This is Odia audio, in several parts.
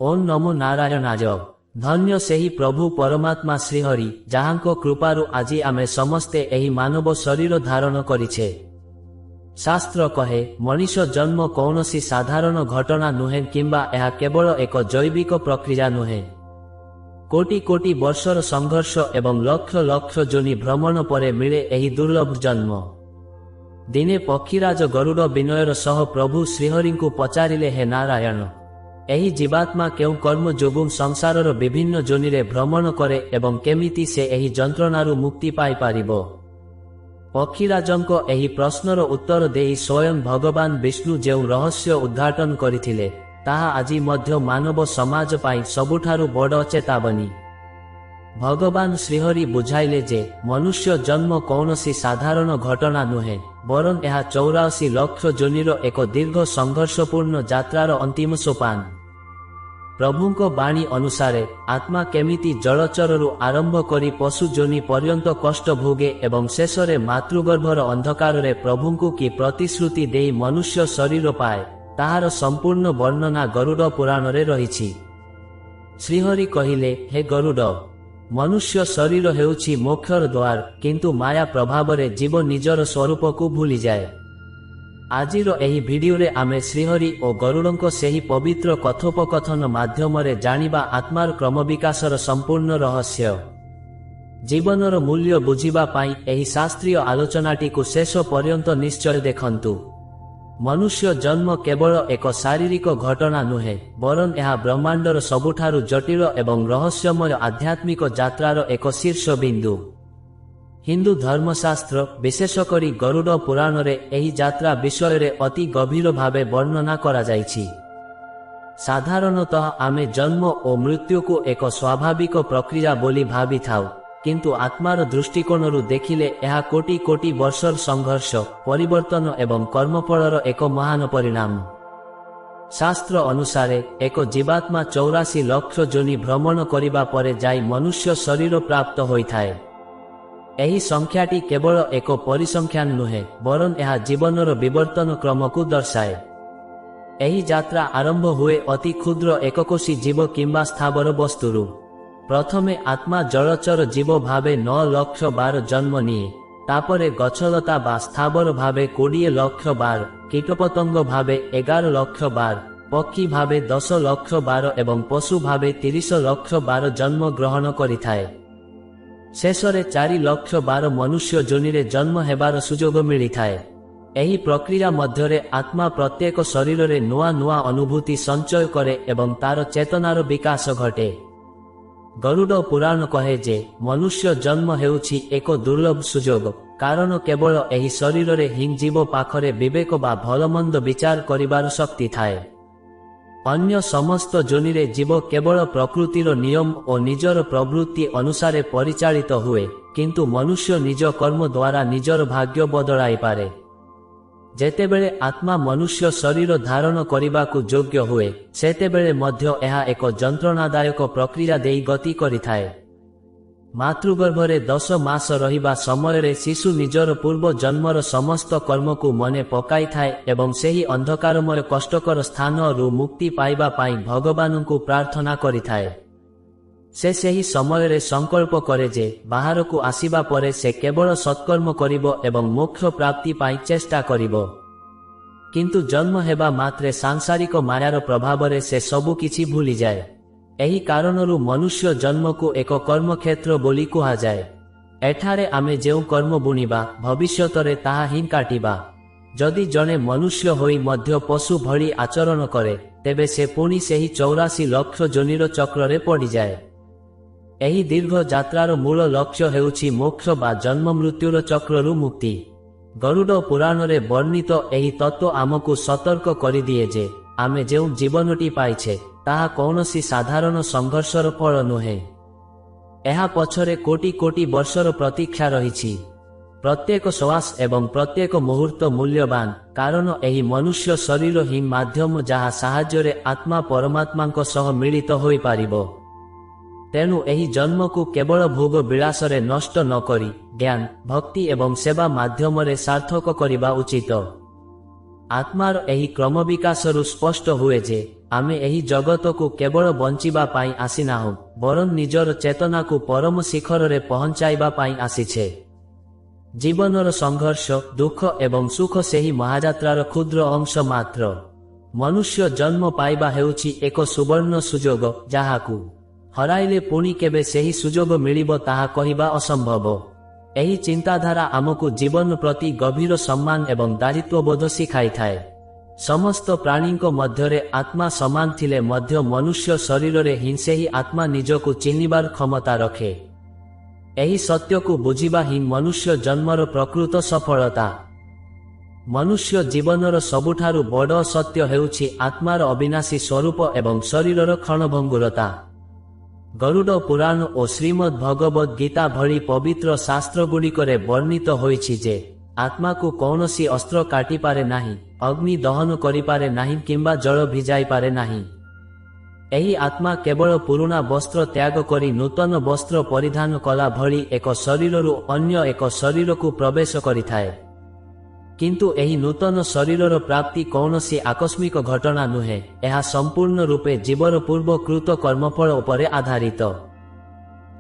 ओम नमो नारायणाय। धन्य सेही प्रभु परमात्मा श्रीहरि जहांको कृपारु आजी आमे समस्ते एही मानव शरीर धारण करिछे। शास्त्र कहे मनीष जन्म कौनसी साधारण घटना नुहे किंबा यह केवल एक जैविक प्रक्रिया नुहे। कोटि कोटि वर्षर संघर्ष एवं लक्ष लक्ष जोनि भ्रमण परे मिले एही दुर्लभ जन्म। दिने पक्षीराज गरुड़ विनयर सह प्रभु श्रीहरिंकु पचारिले, हे नारायण, एही जीवात्मा केउ कर्म जोगु संसारर विभिन्न जोनिरे भ्रमण करे एवं केमिति से एही जंत्रणारु मुक्ति पाई पारिबो। पक्षीराजंको एही प्रश्नर उत्तर देई स्वयं भगवान विष्णु जेउ रहस्य उद्घाटन करिथिले ताहा आजी मध्य मानव समाज पाई सबुठारु बड़ चेतावनी। भगवान श्रीहरि बुझाइले जे मनुष्य जन्म कौनसी साधारण घटना नुहे, बरं यह 84 लक्ष जोनिर एक दीर्घ संघर्षपूर्ण यात्रार अंतिम सोपान। प्रभुंको बाणी अनुसारे आत्मा केमिति जलचररु आरंभ करी पशु जोनि पर्यंत कष्ट भोगे एवं शेषरे मातृगर्भर अंधकाररे प्रभुंकु की प्रतिश्रुति देई मनुष्य शरीर पाए ताहार संपूर्ण वर्णना गरुड़ पुराणरे रहिछि। श्रीहरि कहिले, हे गरुड़, मनुष्य शरीर हेउछि मोक्षर द्वार, किंतु माया प्रभावरे जीव निजर स्वरूप को भूली जाए। आजिर एही भिडियोरे आमे श्रीहरि और गरुड़ंको सेही पवित्र कथोपकथन माध्यमरे जानिबा आत्मार क्रम विकासर संपूर्ण रहस्य। जीवनर मूल्य बुझिबा पाई एही शास्त्रीय आलोचनाटीकु शेष पर्यंत निश्चय देखंतु। मनुष्य जन्म केवल एक शारीरिक घटना नुहे, बरं यह ब्रह्मांडर सबुठारु जटिल एवं रहस्यमय आध्यात्मिक यात्रार एक शीर्ष बिंदु। हिंदू धर्मशास्त्र विशेषकरी गरुड़ पुराणरे एही यात्रा विषय अति गभीर भावे वर्णना करा जाइछि। साधारणतः आमे जन्म और मृत्यु को एक स्वाभाविक प्रक्रिया बोली भावी थाउ, किंतु आत्मार दृष्टिकोणरु देखिले यह कोटि कोटि वर्षर संघर्ष, परिवर्तन एवं कर्मफलर एक महान परिणाम। शास्त्र अनुसारे एक जीवात्मा 84 लक्ष जोनि भ्रमण करिबा परे जाई मनुष्य शरीर प्राप्त होइथाए। एही संख्याटी केवल एक परिसंख्यान नुहे, बरं यह जीवनर विवर्तन क्रम को दर्शाए। एही यात्रा आरंभ हुए अति क्षुद्र एककोशी जीव किंबा स्थावर वस्तुरु। प्रथमे आत्मा जलचर जीव भावे 9 लक्ष बार जन्म निये, तापरे गछलता बा स्थावर भावे 20 लक्ष बार, कीटपतंग भावे 11 लक्ष बार, पक्षी भावे 10 लक्ष बार एवं पशु भावे 30 लक्ष बार जन्म ग्रहण करिथाए। शेषरे 4 लक्ष बार मनुष्य जोनिरे जन्म हेबार सुजोग मिलिथाए। एही प्रक्रिया मध्यरे आत्मा प्रत्येक शरीररे नुआ नुआ अनुभूति संचय करे एवं तार चेतनार विकास घटे। गरुड़ पुराण कहे जे मनुष्य जन्म हेउछि एक दुर्लभ सुजोग, कारण केवल एही शरीररे हिं जीव पाखरे विवेक बा भलमंद विचार करिबार शक्ति थाए। अन्य समस्त जोनिरे जीव केवल प्रकृतिर नियम और निजर प्रवृत्ति अनुसारे परिचालित हुए, किंतु मनुष्य निज कर्म द्वारा निजर भाग्य बदलाई पारे। जेतेबेले आत्मा मनुष्य शरीर धारण करिबाकु योग्य हुए, सेतेबेले मध्य एहा एक जंत्रणादायक प्रक्रिया देई गति करिथाए। मातृगर्भरे 10 मास रहिबा समयरे शिशु निजर पूर्व जन्मर समस्त कर्म को मने पकाई थाए एवं सेही अंधकारमय कष्टकर स्थानरु मुक्ति पाइबा पाई भगवानंकु प्रार्थना करिथाए। से सेही समयरे संकल्प करे जे बाहरकु आसीबा परे से केवल सत्कर्म करिबो एवं मोक्ष प्राप्ति पाई चेष्टा करिबो। किंतु जन्म हेबा मात्रे सांसारिक मायार प्रभावरे से सबु किछि भूली जाए। एही कारणरु मनुष्य जन्म को एक कर्म क्षेत्र बोली कुहा जाए। एठारे आमे जेउ कर्म बुनिबा भविष्यतरे ताहा हिं काटिबा। जदि जने मनुष्य होई मध्य पशु भली आचरण करे, तेबे से पुणी सेही 84 लक्ष जोनिर चक्ररे पड़ी जाए। एही दीर्घ यात्रार मूल लक्ष्य हेउछि मोक्ष बा जन्म मृत्युर चक्ररु मुक्ति। गरुड़ पुराणरे वर्णित एही तत्व आमकु सतर्क करि दिए जे आमे जेउ जीवनटी पाइछे ताहा कौनसी साधारण संघर्षर फल नुहे। एहा पछरे कोटि कोटि वर्षर प्रतीक्षा रहिछि। प्रत्येक श्वास एवं प्रत्येक मुहूर्त मूल्यवान, कारण एही मनुष्य शरीर ही माध्यम जहा साहाय्यरे आत्मा परमात्मांक सह मिलित होई पारिबो। तेणु एही जन्म को केवल भोग विलासरे नष्ट न करी ज्ञान, भक्ति एवं सेवा माध्यमरे सार्थक करिबा उचित। आत्मार एही क्रम विकासरु स्पष्ट हुए जे ଆମେ ଏହି ଜଗତକୁ କେବଳ ବଞ୍ଚିବା ପାଇଁ ଆସିନାହୁଁ, ବରଂ ନିଜର ଚେତନାକୁ ପରମ ଶିଖରରେ ପହଞ୍ଚାଇବା ପାଇଁ ଆସିଛେ। ଜୀବନର ସଂଘର୍ଷ, ଦୁଃଖ ଏବଂ ସୁଖ ସେହି ମହାଯାତ୍ରାର କ୍ଷୁଦ୍ର ଅଂଶ ମାତ୍ର। ମନୁଷ୍ୟ ଜନ୍ମ ପାଇବା ହେଉଛି ଏକ ସୁବର୍ଣ୍ଣ ସୁଯୋଗ, ଯାହାକୁ ହରାଇଲେ ପୁଣି କେବେ ସେହି ସୁଯୋଗ ମିଳିବ ତାହା କହିବା ଅସମ୍ଭବ। ଏହି ଚିନ୍ତାଧାରା ଆମକୁ ଜୀବନ ପ୍ରତି ଗଭୀର ସମ୍ମାନ ଏବଂ ଦାୟିତ୍ୱବୋଧ ଶିଖାଇଥାଏ। ସମସ୍ତ ପ୍ରାଣୀଙ୍କ ମଧ୍ୟରେ ଆତ୍ମା ସମାନ ଥିଲେ ମଧ୍ୟ ମନୁଷ୍ୟ ଶରୀରରେ ହିଁ ସେହି ଆତ୍ମା ନିଜକୁ ଚିହ୍ନିବାର କ୍ଷମତା ରଖେ। ଏହି ସତ୍ୟକୁ ବୁଝିବା ହିଁ ମନୁଷ୍ୟ ଜନ୍ମର ପ୍ରକୃତ ସଫଳତା। ମନୁଷ୍ୟ ଜୀବନର ସବୁଠାରୁ ବଡ଼ ସତ୍ୟ ହେଉଛି ଆତ୍ମାର ଅବିନାଶୀ ସ୍ୱରୂପ ଏବଂ ଶରୀରର କ୍ଷଣଭଙ୍ଗୁରତା। ଗରୁଡ଼ ପୁରାଣ ଓ ଶ୍ରୀମଦ୍ ଭଗବଦ୍ ଗୀତା ଭଳି ପବିତ୍ର ଶାସ୍ତ୍ରଗୁଡ଼ିକରେ ବର୍ଣ୍ଣିତ ହୋଇଛି ଯେ ଆତ୍ମାକୁ କୌଣସି ଅସ୍ତ୍ର କାଟିପାରେ ନାହିଁ, ଅଗ୍ନି ଦହନ କରିପାରେ ନାହିଁ କିମ୍ବା ଜଳ ଭିଜାଇପାରେ ନାହିଁ। ଏହି ଆତ୍ମା କେବଳ ପୁରୁଣା ବସ୍ତ୍ର ତ୍ୟାଗ କରି ନୂତନ ବସ୍ତ୍ର ପରିଧାନ କଲା ଭଳି ଏକ ଶରୀରରୁ ଅନ୍ୟ ଏକ ଶରୀରକୁ ପ୍ରବେଶ କରିଥାଏ। କିନ୍ତୁ ଏହି ନୂତନ ଶରୀରର ପ୍ରାପ୍ତି କୌଣସି ଆକସ୍ମିକ ଘଟଣା ନୁହେଁ, ଏହା ସମ୍ପୂର୍ଣ୍ଣ ରୂପେ ଜୀବର ପୂର୍ବକୃତ କର୍ମଫଳ ଉପରେ ଆଧାରିତ।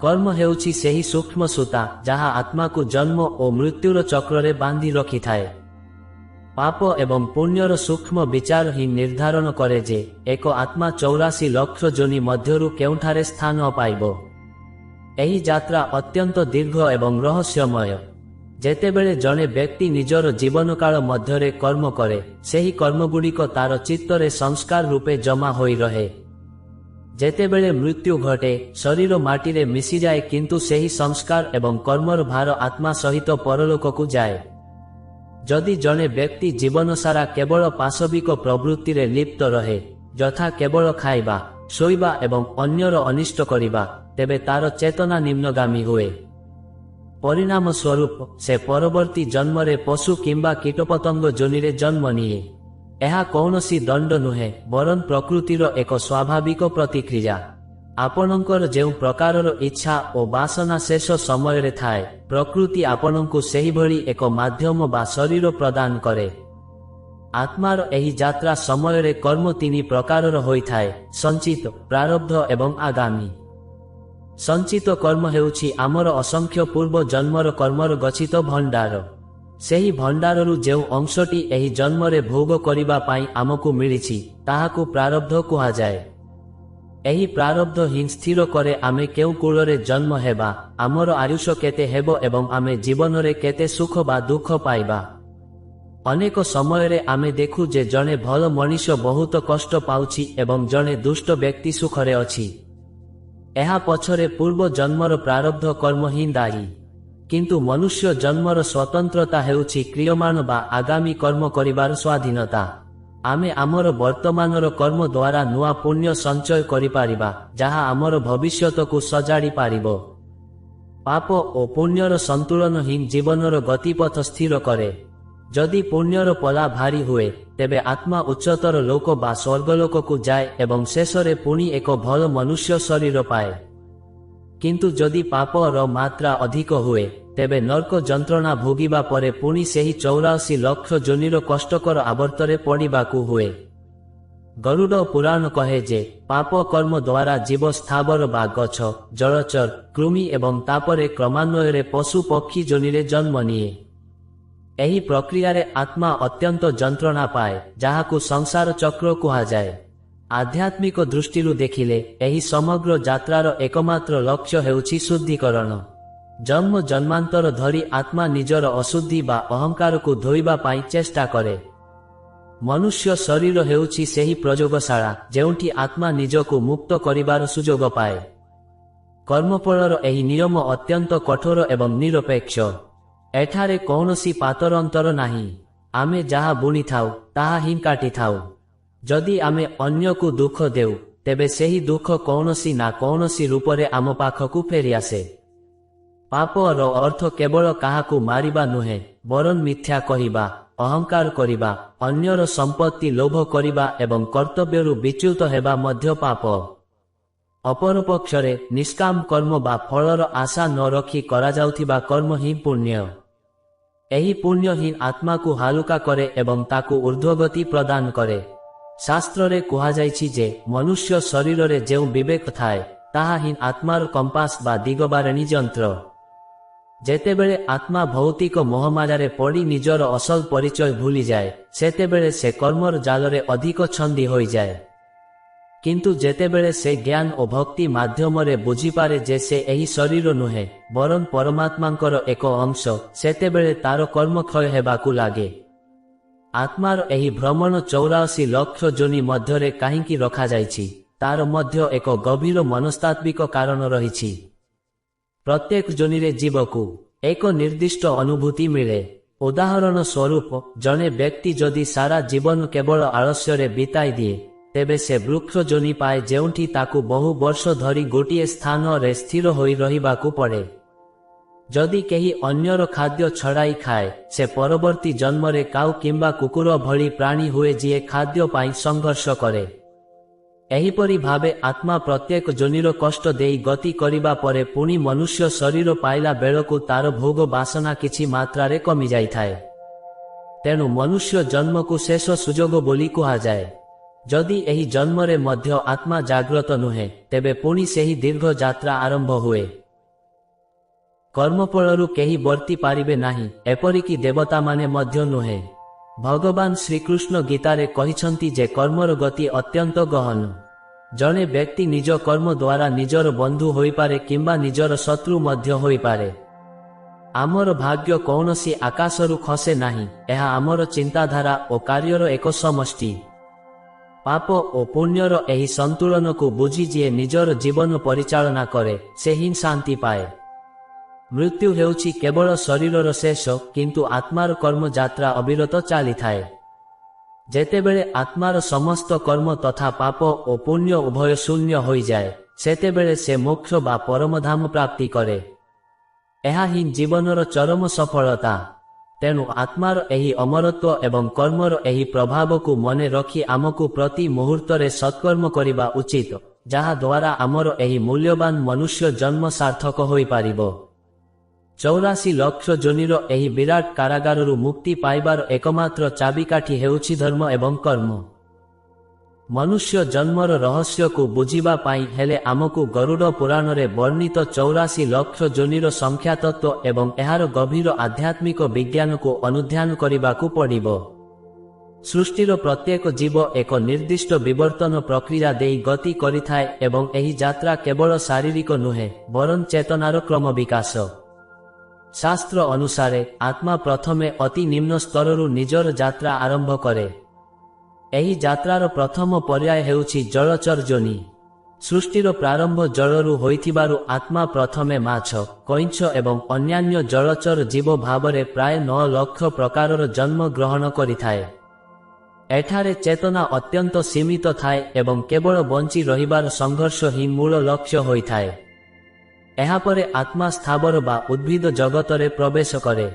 କର୍ମ ହେଉଛି ସେହି ସୂକ୍ଷ୍ମ ସୂତା ଯାହା ଆତ୍ମାକୁ ଜନ୍ମ ଓ ମୃତ୍ୟୁର ଚକ୍ରରେ ବାନ୍ଧି ରଖିଥାଏ। ପାପ ଏବଂ ପୁଣ୍ୟର ସୂକ୍ଷ୍ମ ବିଚାର ହିଁ ନିର୍ଦ୍ଧାରଣ କରେ ଯେ ଏକ ଆତ୍ମା 84 ଲକ୍ଷ ଯୋନି ମଧ୍ୟରୁ କେଉଁଠାରେ ସ୍ଥାନ ପାଇବ। ଏହି ଯାତ୍ରା ଅତ୍ୟନ୍ତ ଦୀର୍ଘ ଏବଂ ରହସ୍ୟମୟ। ଯେତେବେଳେ ଜଣେ ବ୍ୟକ୍ତି ନିଜର ଜୀବନକାଳ ମଧ୍ୟରେ କର୍ମ କରେ, ସେହି କର୍ମଗୁଡ଼ିକ ତାର ଚିତ୍ତରେ ସଂସ୍କାର ରୂପେ ଜମା ହୋଇ ରହେ। ଯେତେବେଳେ ମୃତ୍ୟୁ ଘଟେ, ଶରୀର ମାଟିରେ ମିଶିଯାଏ କିନ୍ତୁ ସେହି ସଂସ୍କାର ଏବଂ କର୍ମର ଭାର ଆତ୍ମା ସହିତ ପରଲୋକକୁ ଯାଏ। ଯଦି ଜଣେ ବ୍ୟକ୍ତି ଜୀବନସାରା କେବଳ ପାଶବିକ ପ୍ରବୃତ୍ତିରେ ଲିପ୍ତ ରହେ, ଯଥା କେବଳ ଖାଇବା, ଶୋଇବା ଏବଂ ଅନ୍ୟର ଅନିଷ୍ଟ କରିବା, ତେବେ ତାର ଚେତନା ନିମ୍ନଗାମୀ ହୁଏ। ପରିଣାମ ସ୍ୱରୂପ ସେ ପରବର୍ତ୍ତୀ ଜନ୍ମରେ ପଶୁ କିମ୍ବା କୀଟପତଙ୍ଗ ଯୋନିରେ ଜନ୍ମ ନିଏ। ଏହା କୌଣସି ଦଣ୍ଡ ନୁହେଁ, ବରଂ ପ୍ରକୃତିର ଏକ ସ୍ୱାଭାବିକ ପ୍ରତିକ୍ରିୟା। ଆପଣଙ୍କର ଯେଉଁ ପ୍ରକାରର ଇଚ୍ଛା ଓ ବାସନା ଶେଷ ସମୟରେ ଥାଏ, ପ୍ରକୃତି ଆପଣଙ୍କୁ ସେହିଭଳି ଏକ ମାଧ୍ୟମ ବା ଶରୀର ପ୍ରଦାନ କରେ। ଆତ୍ମାର ଏହି ଯାତ୍ରା ସମୟରେ କର୍ମ 3 ପ୍ରକାରର ହୋଇଥାଏ: ସଞ୍ଚିତ, ପ୍ରାରବ୍ଧ ଏବଂ ଆଗାମୀ। ସଞ୍ଚିତ କର୍ମ ହେଉଛି ଆମର ଅସଂଖ୍ୟ ପୂର୍ବ ଜନ୍ମର କର୍ମର ଗଚ୍ଛିତ ଭଣ୍ଡାର। ସେହି ଭଣ୍ଡାରରୁ ଯେଉଁ ଅଂଶଟି ଏହି ଜନ୍ମରେ ଭୋଗ କରିବା ପାଇଁ ଆମକୁ ମିଳିଛି, ତାହାକୁ ପ୍ରାରବ୍ଧ କୁହାଯାଏ। ଏହି ପ୍ରାରବ୍ଧ ହିଁ ସ୍ଥିର କରେ ଆମେ କେଉଁ କୂଳରେ ଜନ୍ମ ହେବା, ଆମର ଆୟୁଷ କେତେ ହେବ ଏବଂ ଆମେ ଜୀବନରେ କେତେ ସୁଖ ବା ଦୁଃଖ ପାଇବା। ଅନେକ ସମୟରେ ଆମେ ଦେଖୁ ଯେ ଜଣେ ଭଲ ମଣିଷ ବହୁତ କଷ୍ଟ ପାଉଛି ଏବଂ ଜଣେ ଦୁଷ୍ଟ ବ୍ୟକ୍ତି ସୁଖରେ ଅଛି। ଏହା ପଛରେ ପୂର୍ବ ଜନ୍ମର ପ୍ରାରବ୍ଧ କର୍ମ ହିଁ ଦାୟୀ। କିନ୍ତୁ ମନୁଷ୍ୟ ଜନ୍ମର ସ୍ୱତନ୍ତ୍ରତା ହେଉଛି କ୍ରିୟମାଣ ବା ଆଗାମୀ କର୍ମ କରିବାର ସ୍ୱାଧୀନତା। ଆମେ ଆମର ବର୍ତ୍ତମାନର କର୍ମ ଦ୍ୱାରା ନୂଆ ପୁଣ୍ୟ ସଞ୍ଚୟ କରିପାରିବା, ଯାହା ଆମର ଭବିଷ୍ୟତକୁ ସଜାଡ଼ି ପାରିବ। ପାପ ଓ ପୁଣ୍ୟର ସନ୍ତୁଳନ ହିଁ ଜୀବନର ଗତିପଥ ସ୍ଥିର କରେ। ଯଦି ପୁଣ୍ୟର ପଲା ଭାରୀ ହୁଏ, ତେବେ ଆତ୍ମା ଉଚ୍ଚତର ଲୋକ ବା ସ୍ୱର୍ଗଲୋକକୁ ଯାଏ ଏବଂ ଶେଷରେ ପୁଣି ଏକ ଭଲ ମନୁଷ୍ୟ ଶରୀର ପାଏ। କିନ୍ତୁ ଯଦି ପାପର ମାତ୍ରା ଅଧିକ ହୁଏ, ତେବେ ନର୍କ ଯନ୍ତ୍ରଣା ଭୋଗିବା ପରେ ପୁଣି ସେହି 84 ଲକ୍ଷ ଯୋନିର କଷ୍ଟକର ଆବର୍ତ୍ତରେ ପଡ଼ିବାକୁ ହୁଏ। ଗରୁଡ଼ ପୁରାଣ କହେ ଯେ ପାପ କର୍ମ ଦ୍ୱାରା ଜୀବ ସ୍ଥାବର ବା ଗଛ, ଜଳଚର, କୃମି ଏବଂ ତାପରେ କ୍ରମାନ୍ୱୟରେ ପଶୁ ପକ୍ଷୀ ଯୋନିରେ ଜନ୍ମ ନିଏ। ଏହି ପ୍ରକ୍ରିୟାରେ ଆତ୍ମା ଅତ୍ୟନ୍ତ ଯନ୍ତ୍ରଣା ପାଏ, ଯାହାକୁ ସଂସାର ଚକ୍ର କୁହାଯାଏ। ଆଧ୍ୟାତ୍ମିକ ଦୃଷ୍ଟିରୁ ଦେଖିଲେ ଏହି ସମଗ୍ର ଯାତ୍ରାର ଏକମାତ୍ର ଲକ୍ଷ୍ୟ ହେଉଛି ଶୁଦ୍ଧିକରଣ। ଜନ୍ମ ଜନ୍ମାନ୍ତର ଧରି ଆତ୍ମା ନିଜର ଅଶୁଦ୍ଧି ବା ଅହଙ୍କାରକୁ ଧୋଇବା ପାଇଁ ଚେଷ୍ଟା କରେ। ମନୁଷ୍ୟ ଶରୀର ହେଉଛି ସେହି ପ୍ରଯୋଗଶାଳା ଯେଉଁଠି ଆତ୍ମା ନିଜକୁ ମୁକ୍ତ କରିବାର ସୁଯୋଗ ପାଏ। କର୍ମଫଳର ଏହି ନିୟମ ଅତ୍ୟନ୍ତ କଠୋର ଏବଂ ନିରପେକ୍ଷ। ଏଠାରେ କୌଣସି ପାତରଅନ୍ତର ନାହିଁ। ଆମେ ଯାହା ବୁଣିଥାଉ ତାହା ହିଁ କାଟିଥାଉ। ଯଦି ଆମେ ଅନ୍ୟକୁ ଦୁଃଖ ଦେଉ, ତେବେ ସେହି ଦୁଃଖ କୌଣସି ନା କୌଣସି ରୂପରେ ଆମ ପାଖକୁ ଫେରିଆସେ। ପାପର ଅର୍ଥ କେବଳ କାହାକୁ ମାରିବା ନୁହେଁ, ବରଂ ମିଥ୍ୟା କହିବା, ଅହଙ୍କାର କରିବା, ଅନ୍ୟର ସମ୍ପତ୍ତି ଲୋଭ କରିବା ଏବଂ କର୍ତ୍ତବ୍ୟରୁ ବିଚ୍ୟୁତ ହେବା ମଧ୍ୟ ପାପ। ଅପରପକ୍ଷରେ ନିଷ୍କାମ କର୍ମ ବା ଫଳର ଆଶା ନ ରଖି କରାଯାଉଥିବା କର୍ମ ହିଁ ପୁଣ୍ୟ। ଏହି ପୁଣ୍ୟ ହିଁ ଆତ୍ମାକୁ ହାଲୁକା କରେ ଏବଂ ତାକୁ ଊର୍ଦ୍ଧ୍ୱଗତି ପ୍ରଦାନ କରେ। ଶାସ୍ତ୍ରରେ କୁହାଯାଇଛି ଯେ ମନୁଷ୍ୟ ଶରୀରରେ ଯେଉଁ ବିବେକ ଥାଏ ତାହା ହିଁ ଆତ୍ମାର କମ୍ପାସ ବା ଦିଗବାରିଣୀ ଯନ୍ତ୍ର। ଯେତେବେଳେ ଆତ୍ମା ଭୌତିକ ମୋହମାୟାରେ ପଡ଼ି ନିଜର ଅସଲ ପରିଚୟ ଭୁଲିଯାଏ ସେତେବେଳେ ସେ କର୍ମର ଜାଲରେ ଅଧିକ ଛନ୍ଦି ହୋଇଯାଏ। କିନ୍ତୁ ଯେତେବେଳେ ସେ ଜ୍ଞାନ ଓ ଭକ୍ତି ମାଧ୍ୟମରେ ବୁଝିପାରେ ଯେ ସେ ଏହି ଶରୀର ନୁହେଁ ବରଂ ପରମାତ୍ମାଙ୍କର ଏକ ଅଂଶ, ସେତେବେଳେ ତାର କର୍ମ କ୍ଷୟ ହେବାକୁ ଲାଗେ। ଆତ୍ମାର ଏହି ଭ୍ରମଣ 84 ଲକ୍ଷ ଯୋନି ମଧ୍ୟରେ କାହିଁକି ରଖାଯାଇଛି ତାର ମଧ୍ୟ ଏକ ଗଭୀର ମନସ୍ତାତ୍ତ୍ୱିକ କାରଣ ରହିଛି। ପ୍ରତ୍ୟେକ ଯୋନିରେ ଜୀବକୁ ଏକ ନିର୍ଦ୍ଦିଷ୍ଟ ଅନୁଭୂତି ମିଳେ। ଉଦାହରଣ ସ୍ୱରୂପ, ଜଣେ ବ୍ୟକ୍ତି ଯଦି ସାରା ଜୀବନ କେବଳ ଆଳସ୍ୟରେ ବିତାଇ ଦିଏ ତେବେ ସେ ବୃକ୍ଷ ଯୋନି ପାଏ ଯେଉଁଠି ତାକୁ ବହୁ ବର୍ଷ ଧରି ଗୋଟିଏ ସ୍ଥାନରେ ସ୍ଥିର ହୋଇ ରହିବାକୁ ପଡ଼େ। ଯଦି କେହି ଅନ୍ୟର ଖାଦ୍ୟ ଛଡ଼ାଇ ଖାଏ ସେ ପରବର୍ତ୍ତୀ ଜନ୍ମରେ କାଉ କିମ୍ବା କୁକୁର ଭଳି ପ୍ରାଣୀ ହୁଏ ଯିଏ ଖାଦ୍ୟ ପାଇଁ ସଂଘର୍ଷ କରେ। ଏହିପରି ଭାବେ ଆତ୍ମା ପ୍ରତ୍ୟେକ ଯୋନିର କଷ୍ଟ ଦେଇ ଗତି କରିବା ପରେ ପୁଣି ମନୁଷ୍ୟ ଶରୀର ପାଇଲା ବେଳକୁ ତାର ଭୋଗ ବାସନା କିଛି ମାତ୍ରାରେ କମିଯାଇଥାଏ। ତେଣୁ ମନୁଷ୍ୟ ଜନ୍ମକୁ ଶେଷ ସୁଯୋଗ ବୋଲି କୁହାଯାଏ। ଯଦି ଏହି ଜନ୍ମରେ ମଧ୍ୟ ଆତ୍ମା ଜାଗ୍ରତ ନୁହେଁ ତେବେ ପୁଣି ସେହି ଦୀର୍ଘ ଯାତ୍ରା ଆରମ୍ଭ ହୁଏ। କର୍ମଫଳରୁ କେହି ବର୍ତ୍ତି ପାରିବେ ନାହିଁ, ଏପରିକି ଦେବତାମାନେ ମଧ୍ୟ ନୁହେଁ। ଭଗବାନ ଶ୍ରୀକୃଷ୍ଣ ଗୀତାରେ କହିଛନ୍ତି ଯେ କର୍ମର ଗତି ଅତ୍ୟନ୍ତ ଗହନ। ଜଣେ ବ୍ୟକ୍ତି ନିଜ କର୍ମ ଦ୍ୱାରା ନିଜର ବନ୍ଧୁ ହୋଇପାରେ କିମ୍ବା ନିଜର ଶତ୍ରୁ ମଧ୍ୟ ହୋଇପାରେ। ଆମର ଭାଗ୍ୟ କୌଣସି ଆକାଶରୁ ଖସେ ନାହିଁ, ଏହା ଆମର ଚିନ୍ତାଧାରା ଓ କାର୍ଯ୍ୟର ଏକ ସମଷ୍ଟି। ପାପ ଓ ପୁଣ୍ୟର ଏହି ସନ୍ତୁଳନକୁ ବୁଝି ଯିଏ ନିଜର ଜୀବନ ପରିଚାଳନା କରେ ସେ ହିଁ ଶାନ୍ତି ପାଏ। ମୃତ୍ୟୁ ହେଉଛି କେବଳ ଶରୀରର ଶେଷ, କିନ୍ତୁ ଆତ୍ମାର କର୍ମଯାତ୍ରା ଅବିରତ ଚାଲିଥାଏ। ଯେତେବେଳେ ଆତ୍ମାର ସମସ୍ତ କର୍ମ ତଥା ପାପ ଓ ପୁଣ୍ୟ ଉଭୟ ଶୂନ୍ୟ ହୋଇଯାଏ ସେତେବେଳେ ସେ ମୋକ୍ଷ ବା ପରମଧାମ ପ୍ରାପ୍ତି କରେ। ଏହା ହିଁ ଜୀବନର ଚରମ ସଫଳତା। ତେଣୁ ଆତ୍ମାର ଏହି ଅମରତ୍ୱ ଏବଂ କର୍ମର ଏହି ପ୍ରଭାବକୁ ମନେ ରଖି ଆମକୁ ପ୍ରତି ମୁହୂର୍ତ୍ତରେ ସତ୍କର୍ମ କରିବା ଉଚିତ, ଯାହା ଦ୍ୱାରା ଆମର ଏହି ମୂଲ୍ୟବାନ ମନୁଷ୍ୟ ଜନ୍ମ ସାର୍ଥକ ହୋଇପାରିବ। 84 ଲକ୍ଷ ଯୋନିର ଏହି ବିରାଟ କାରାଗାରରୁ ମୁକ୍ତି ପାଇବାର ଏକମାତ୍ର ଚାବିକାଠି ହେଉଛି ଧର୍ମ ଏବଂ କର୍ମ। ମନୁଷ୍ୟ ଜନ୍ମର ରହସ୍ୟକୁ ବୁଝିବା ପାଇଁ ହେଲେ ଆମକୁ ଗରୁଡ଼ ପୁରାଣରେ ବର୍ଣ୍ଣିତ 84 ଲକ୍ଷ ଯୋନିର ସଂଖ୍ୟାତତ୍ତ୍ୱ ଏବଂ ଏହାର ଗଭୀର ଆଧ୍ୟାତ୍ମିକ ବିଜ୍ଞାନକୁ ଅନୁଧ୍ୟାନ କରିବାକୁ ପଡ଼ିବ। ସୃଷ୍ଟିର ପ୍ରତ୍ୟେକ ଜୀବ ଏକ ନିର୍ଦ୍ଦିଷ୍ଟ ବିବର୍ତ୍ତନ ପ୍ରକ୍ରିୟା ଦେଇ ଗତି କରିଥାଏ ଏବଂ ଏହି ଯାତ୍ରା କେବଳ ଶାରୀରିକ ନୁହେଁ ବରଂ ଚେତନାର କ୍ରମବିକାଶ। ଶାସ୍ତ୍ର ଅନୁସାରେ ଆତ୍ମା ପ୍ରଥମେ ଅତି ନିମ୍ନ ସ୍ତରରୁ ନିଜର ଯାତ୍ରା ଆରମ୍ଭ କରେ। ଏହି ଯାତ୍ରାର ପ୍ରଥମ ପର୍ଯ୍ୟାୟ ହେଉଛି ଜଳଚର ଯୋନି। ସୃଷ୍ଟିର ପ୍ରାରମ୍ଭ ଜଳରୁ ହୋଇଥିବାରୁ ଆତ୍ମା ପ୍ରଥମେ ମାଛ, କଇଁଛ ଏବଂ ଅନ୍ୟାନ୍ୟ ଜଳଚର ଜୀବ ଭାବରେ ପ୍ରାୟ 9 ଲକ୍ଷ ପ୍ରକାରର ଜନ୍ମ ଗ୍ରହଣ କରିଥାଏ। ଏଠାରେ ଚେତନା ଅତ୍ୟନ୍ତ ସୀମିତ ଥାଏ ଏବଂ କେବଳ ବଞ୍ଚି ରହିବାର ସଂଘର୍ଷ ହିଁ ମୂଳ ଲକ୍ଷ୍ୟ ହୋଇଥାଏ। ଏହାପରେ ଆତ୍ମା ସ୍ଥାବର ବା ଉଦ୍ଭିଦ ଜଗତରେ ପ୍ରବେଶ କରେ।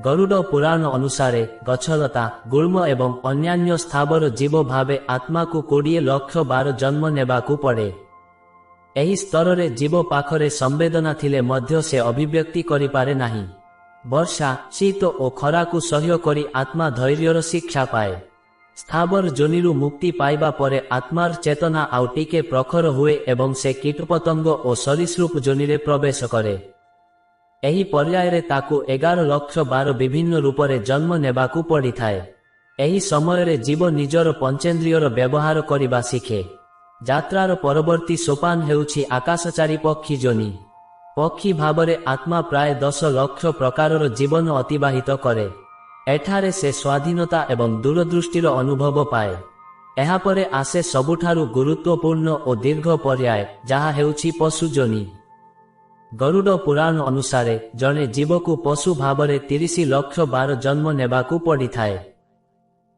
ଗରୁଡ଼ ପୁରାଣ ଅନୁସାରେ ଗଛଲତା, ଗୁଳ୍ମ ଏବଂ ଅନ୍ୟାନ୍ୟ ସ୍ଥାବର ଜୀବ ଭାବେ ଆତ୍ମାକୁ 20 ଲକ୍ଷ ବାର ଜନ୍ମ ନେବାକୁ ପଡ଼େ। ଏହି ସ୍ତରରେ ଜୀବ ପାଖରେ ସମ୍ବେଦନା ଥିଲେ ମଧ୍ୟ ସେ ଅଭିବ୍ୟକ୍ତି କରିପାରେ ନାହିଁ। ବର୍ଷା, ଶୀତ ଓ ଖରାକୁ ସହ୍ୟ କରି ଆତ୍ମା ଧୈର୍ଯ୍ୟର ଶିକ୍ଷା ପାଏ। ସ୍ଥାବର ଯୋନିରୁ ମୁକ୍ତି ପାଇବା ପରେ ଆତ୍ମାର ଚେତନା ଆଉ ଟିକେ ପ୍ରଖର ହୁଏ ଏବଂ ସେ କୀଟପତଙ୍ଗ ଓ ସରୀସୃପ ଯୋନିରେ ପ୍ରବେଶ କରେ। ଏହି ପର୍ଯ୍ୟାୟରେ ତାକୁ 11 ଲକ୍ଷ ବାର ବିଭିନ୍ନ ରୂପରେ ଜନ୍ମ ନେବାକୁ ପଡ଼ିଥାଏ। ଏହି ସମୟରେ ଜୀବ ନିଜର ପଞ୍ଚେନ୍ଦ୍ରିୟର ବ୍ୟବହାର କରିବା ଶିଖେ। ଯାତ୍ରାର ପରବର୍ତ୍ତୀ ସୋପାନ ହେଉଛି ଆକାଶଚାରୀ ପକ୍ଷୀ ଯୋନି। ପକ୍ଷୀ ଭାବରେ ଆତ୍ମା ପ୍ରାୟ 10 ଲକ୍ଷ ପ୍ରକାରର ଜୀବନ ଅତିବାହିତ କରେ। ଏଠାରେ ସେ ସ୍ୱାଧୀନତା ଏବଂ ଦୂରଦୃଷ୍ଟିର ଅନୁଭବ ପାଏ। ଏହାପରେ ଆସେ ସବୁଠାରୁ ଗୁରୁତ୍ୱପୂର୍ଣ୍ଣ ଓ ଦୀର୍ଘ ପର୍ଯ୍ୟାୟ, ଯାହା ହେଉଛି ପଶୁ ଯୋନି। ଗରୁଡ଼ ପୁରାଣ ଅନୁସାରେ ଜଣେ ଜୀବକୁ ପଶୁ ଭାବରେ 30 ଲକ୍ଷ ବାର ଜନ୍ମ ନେବାକୁ ପଡ଼ିଥାଏ।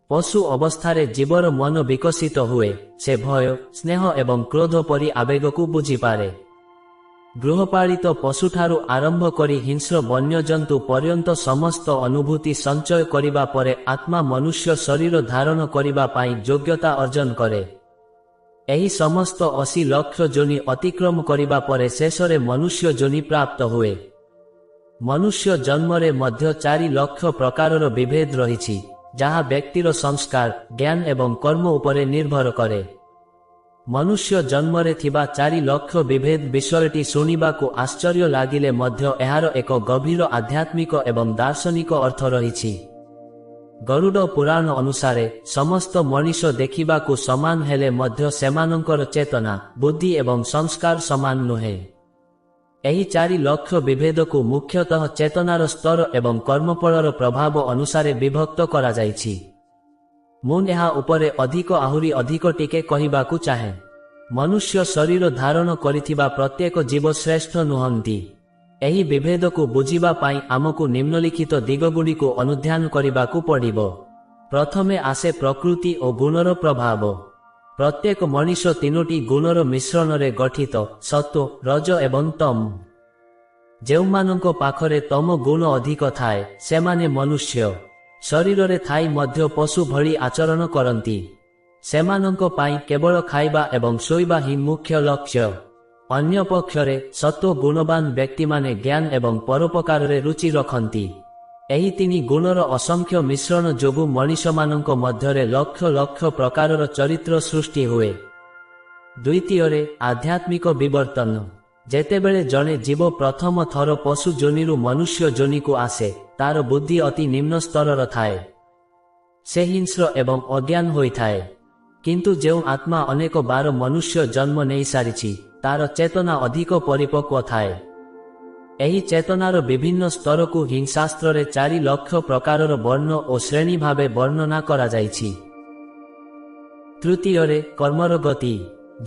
ପଶୁ ଅବସ୍ଥାରେ ଜୀବର ମନ ବିକଶିତ ହୁଏ। ସେ ଭୟ, ସ୍ନେହ ଏବଂ କ୍ରୋଧ ପରି ଆବେଗକୁ ବୁଝିପାରେ। ଗୃହପାଳିତ ପଶୁଠାରୁ ଆରମ୍ଭ କରି ହିଂସ୍ର ବନ୍ୟଜନ୍ତୁ ପର୍ଯ୍ୟନ୍ତ ସମସ୍ତ ଅନୁଭୂତି ସଞ୍ଚୟ କରିବା ପରେ ଆତ୍ମା ମନୁଷ୍ୟ ଶରୀର ଧାରଣ କରିବା ପାଇଁ ଯୋଗ୍ୟତା ଅର୍ଜନ କରେ। ଏହି ସମସ୍ତ 80 ଲକ୍ଷ ଯୋନି ଅତିକ୍ରମ କରିବା ପରେ ଶେଷରେ ମନୁଷ୍ୟ ଯୋନି ପ୍ରାପ୍ତ ହୁଏ। ମନୁଷ୍ୟ ଜନ୍ମରେ ମଧ୍ୟ 4 ଲକ୍ଷ ପ୍ରକାରର ବିଭେଦ ରହିଛି, ଯାହା ବ୍ୟକ୍ତିର ସଂସ୍କାର, ଜ୍ଞାନ ଏବଂ କର୍ମ ଉପରେ ନିର୍ଭର କରେ। ମନୁଷ୍ୟ ଜନ୍ମରେ ଥିବା 4 ଲକ୍ଷ ବିଭେଦ ବିଷୟଟି ଶୁଣିବାକୁ ଆଶ୍ଚର୍ଯ୍ୟ ଲାଗିଲେ ମଧ୍ୟ ଏହାର ଏକ ଗଭୀର ଆଧ୍ୟାତ୍ମିକ ଏବଂ ଦାର୍ଶନିକ ଅର୍ଥ ରହିଛି। ଗରୁଡ଼ ପୁରାଣ ଅନୁସାରେ ସମସ୍ତ ମଣିଷ ଦେଖିବାକୁ ସମାନ ହେଲେ ମଧ୍ୟ ସେମାନଙ୍କର ଚେତନା, ବୁଦ୍ଧି ଏବଂ ସଂସ୍କାର ସମାନ ନୁହେଁ। ଏହି 4 ଲକ୍ଷ ବିଭେଦକୁ ମୁଖ୍ୟତଃ ଚେତନାର ସ୍ତର ଏବଂ କର୍ମଫଳର ପ୍ରଭାବ ଅନୁସାରେ ବିଭକ୍ତ କରାଯାଇଛି। ମୁଁ ଏହା ଉପରେ ଆହୁରି ଅଧିକ ଟିକେ କହିବାକୁ ଚାହେଁ। ମନୁଷ୍ୟ ଶରୀର ଧାରଣ କରିଥିବା ପ୍ରତ୍ୟେକ ଜୀବ ଶ୍ରେଷ୍ଠ ନୁହନ୍ତି। ଏହି ବିଭେଦକୁ ବୁଝିବା ପାଇଁ ଆମକୁ ନିମ୍ନଲିଖିତ ଦିଗଗୁଡ଼ିକୁ ଅନୁଧ୍ୟାନ କରିବାକୁ ପଡ଼ିବ। ପ୍ରଥମେ ଆସେ ପ୍ରକୃତି ଓ ଗୁଣର ପ୍ରଭାବ। ପ୍ରତ୍ୟେକ ମଣିଷ 3ଟି ଗୁଣର ମିଶ୍ରଣରେ ଗଠିତ, ସତ୍ତ୍ୱ, ରଜ ଏବଂ ତମ। ଯେଉଁମାନଙ୍କ ପାଖରେ ତମ ଗୁଣ ଅଧିକ ଥାଏ, ସେମାନେ ମନୁଷ୍ୟ ଶରୀରରେ ଥାଇ ମଧ୍ୟ ପଶୁ ଭଳି ଆଚରଣ କରନ୍ତି। ସେମାନଙ୍କ ପାଇଁ କେବଳ ଖାଇବା ଏବଂ ଶୋଇବା ହିଁ ମୁଖ୍ୟ ଲକ୍ଷ୍ୟ। ଅନ୍ୟପକ୍ଷରେ ସତ୍ତ୍ୱ ଗୁଣବାନ ବ୍ୟକ୍ତିମାନେ ଜ୍ଞାନ ଏବଂ ପରୋପକାରରେ ରୁଚି ରଖନ୍ତି। ଏହି 3 ଗୁଣର ଅସଂଖ୍ୟ ମିଶ୍ରଣ ଯୋଗୁଁ ମଣିଷମାନଙ୍କ ମଧ୍ୟରେ ଲକ୍ଷ ଲକ୍ଷ ପ୍ରକାରର ଚରିତ୍ର ସୃଷ୍ଟି ହୁଏ। ଦ୍ୱିତୀୟରେ, ଆଧ୍ୟାତ୍ମିକ ବିବର୍ତ୍ତନ। ଯେତେବେଳେ ଜଣେ ଜୀବ ପ୍ରଥମ ଥର ପଶୁ ଯୋନିରୁ ମନୁଷ୍ୟ ଯୋନିକୁ ଆସେ, ତାର ବୁଦ୍ଧି ଅତି ନିମ୍ନ ସ୍ତରର ଥାଏ। ସେ ହିଂସ୍ର ଏବଂ ଅଜ୍ଞାନ ହୋଇଥାଏ। କିନ୍ତୁ ଯେଉଁ ଆତ୍ମା ଅନେକ ବାର ମନୁଷ୍ୟ ଜନ୍ମ ନେଇସାରିଛି, ତାର ଚେତନା ଅଧିକ ପରିପକ୍ୱ ଥାଏ। ଏହି ଚେତନାର ବିଭିନ୍ନ ସ୍ତରକୁ ହିଁ ଶାସ୍ତ୍ରରେ 4 ଲକ୍ଷ ପ୍ରକାରର ବର୍ଣ୍ଣ ଓ ଶ୍ରେଣୀ ଭାବେ ବର୍ଣ୍ଣନା କରାଯାଇଛି। ତୃତୀୟରେ, କର୍ମର ଗତି।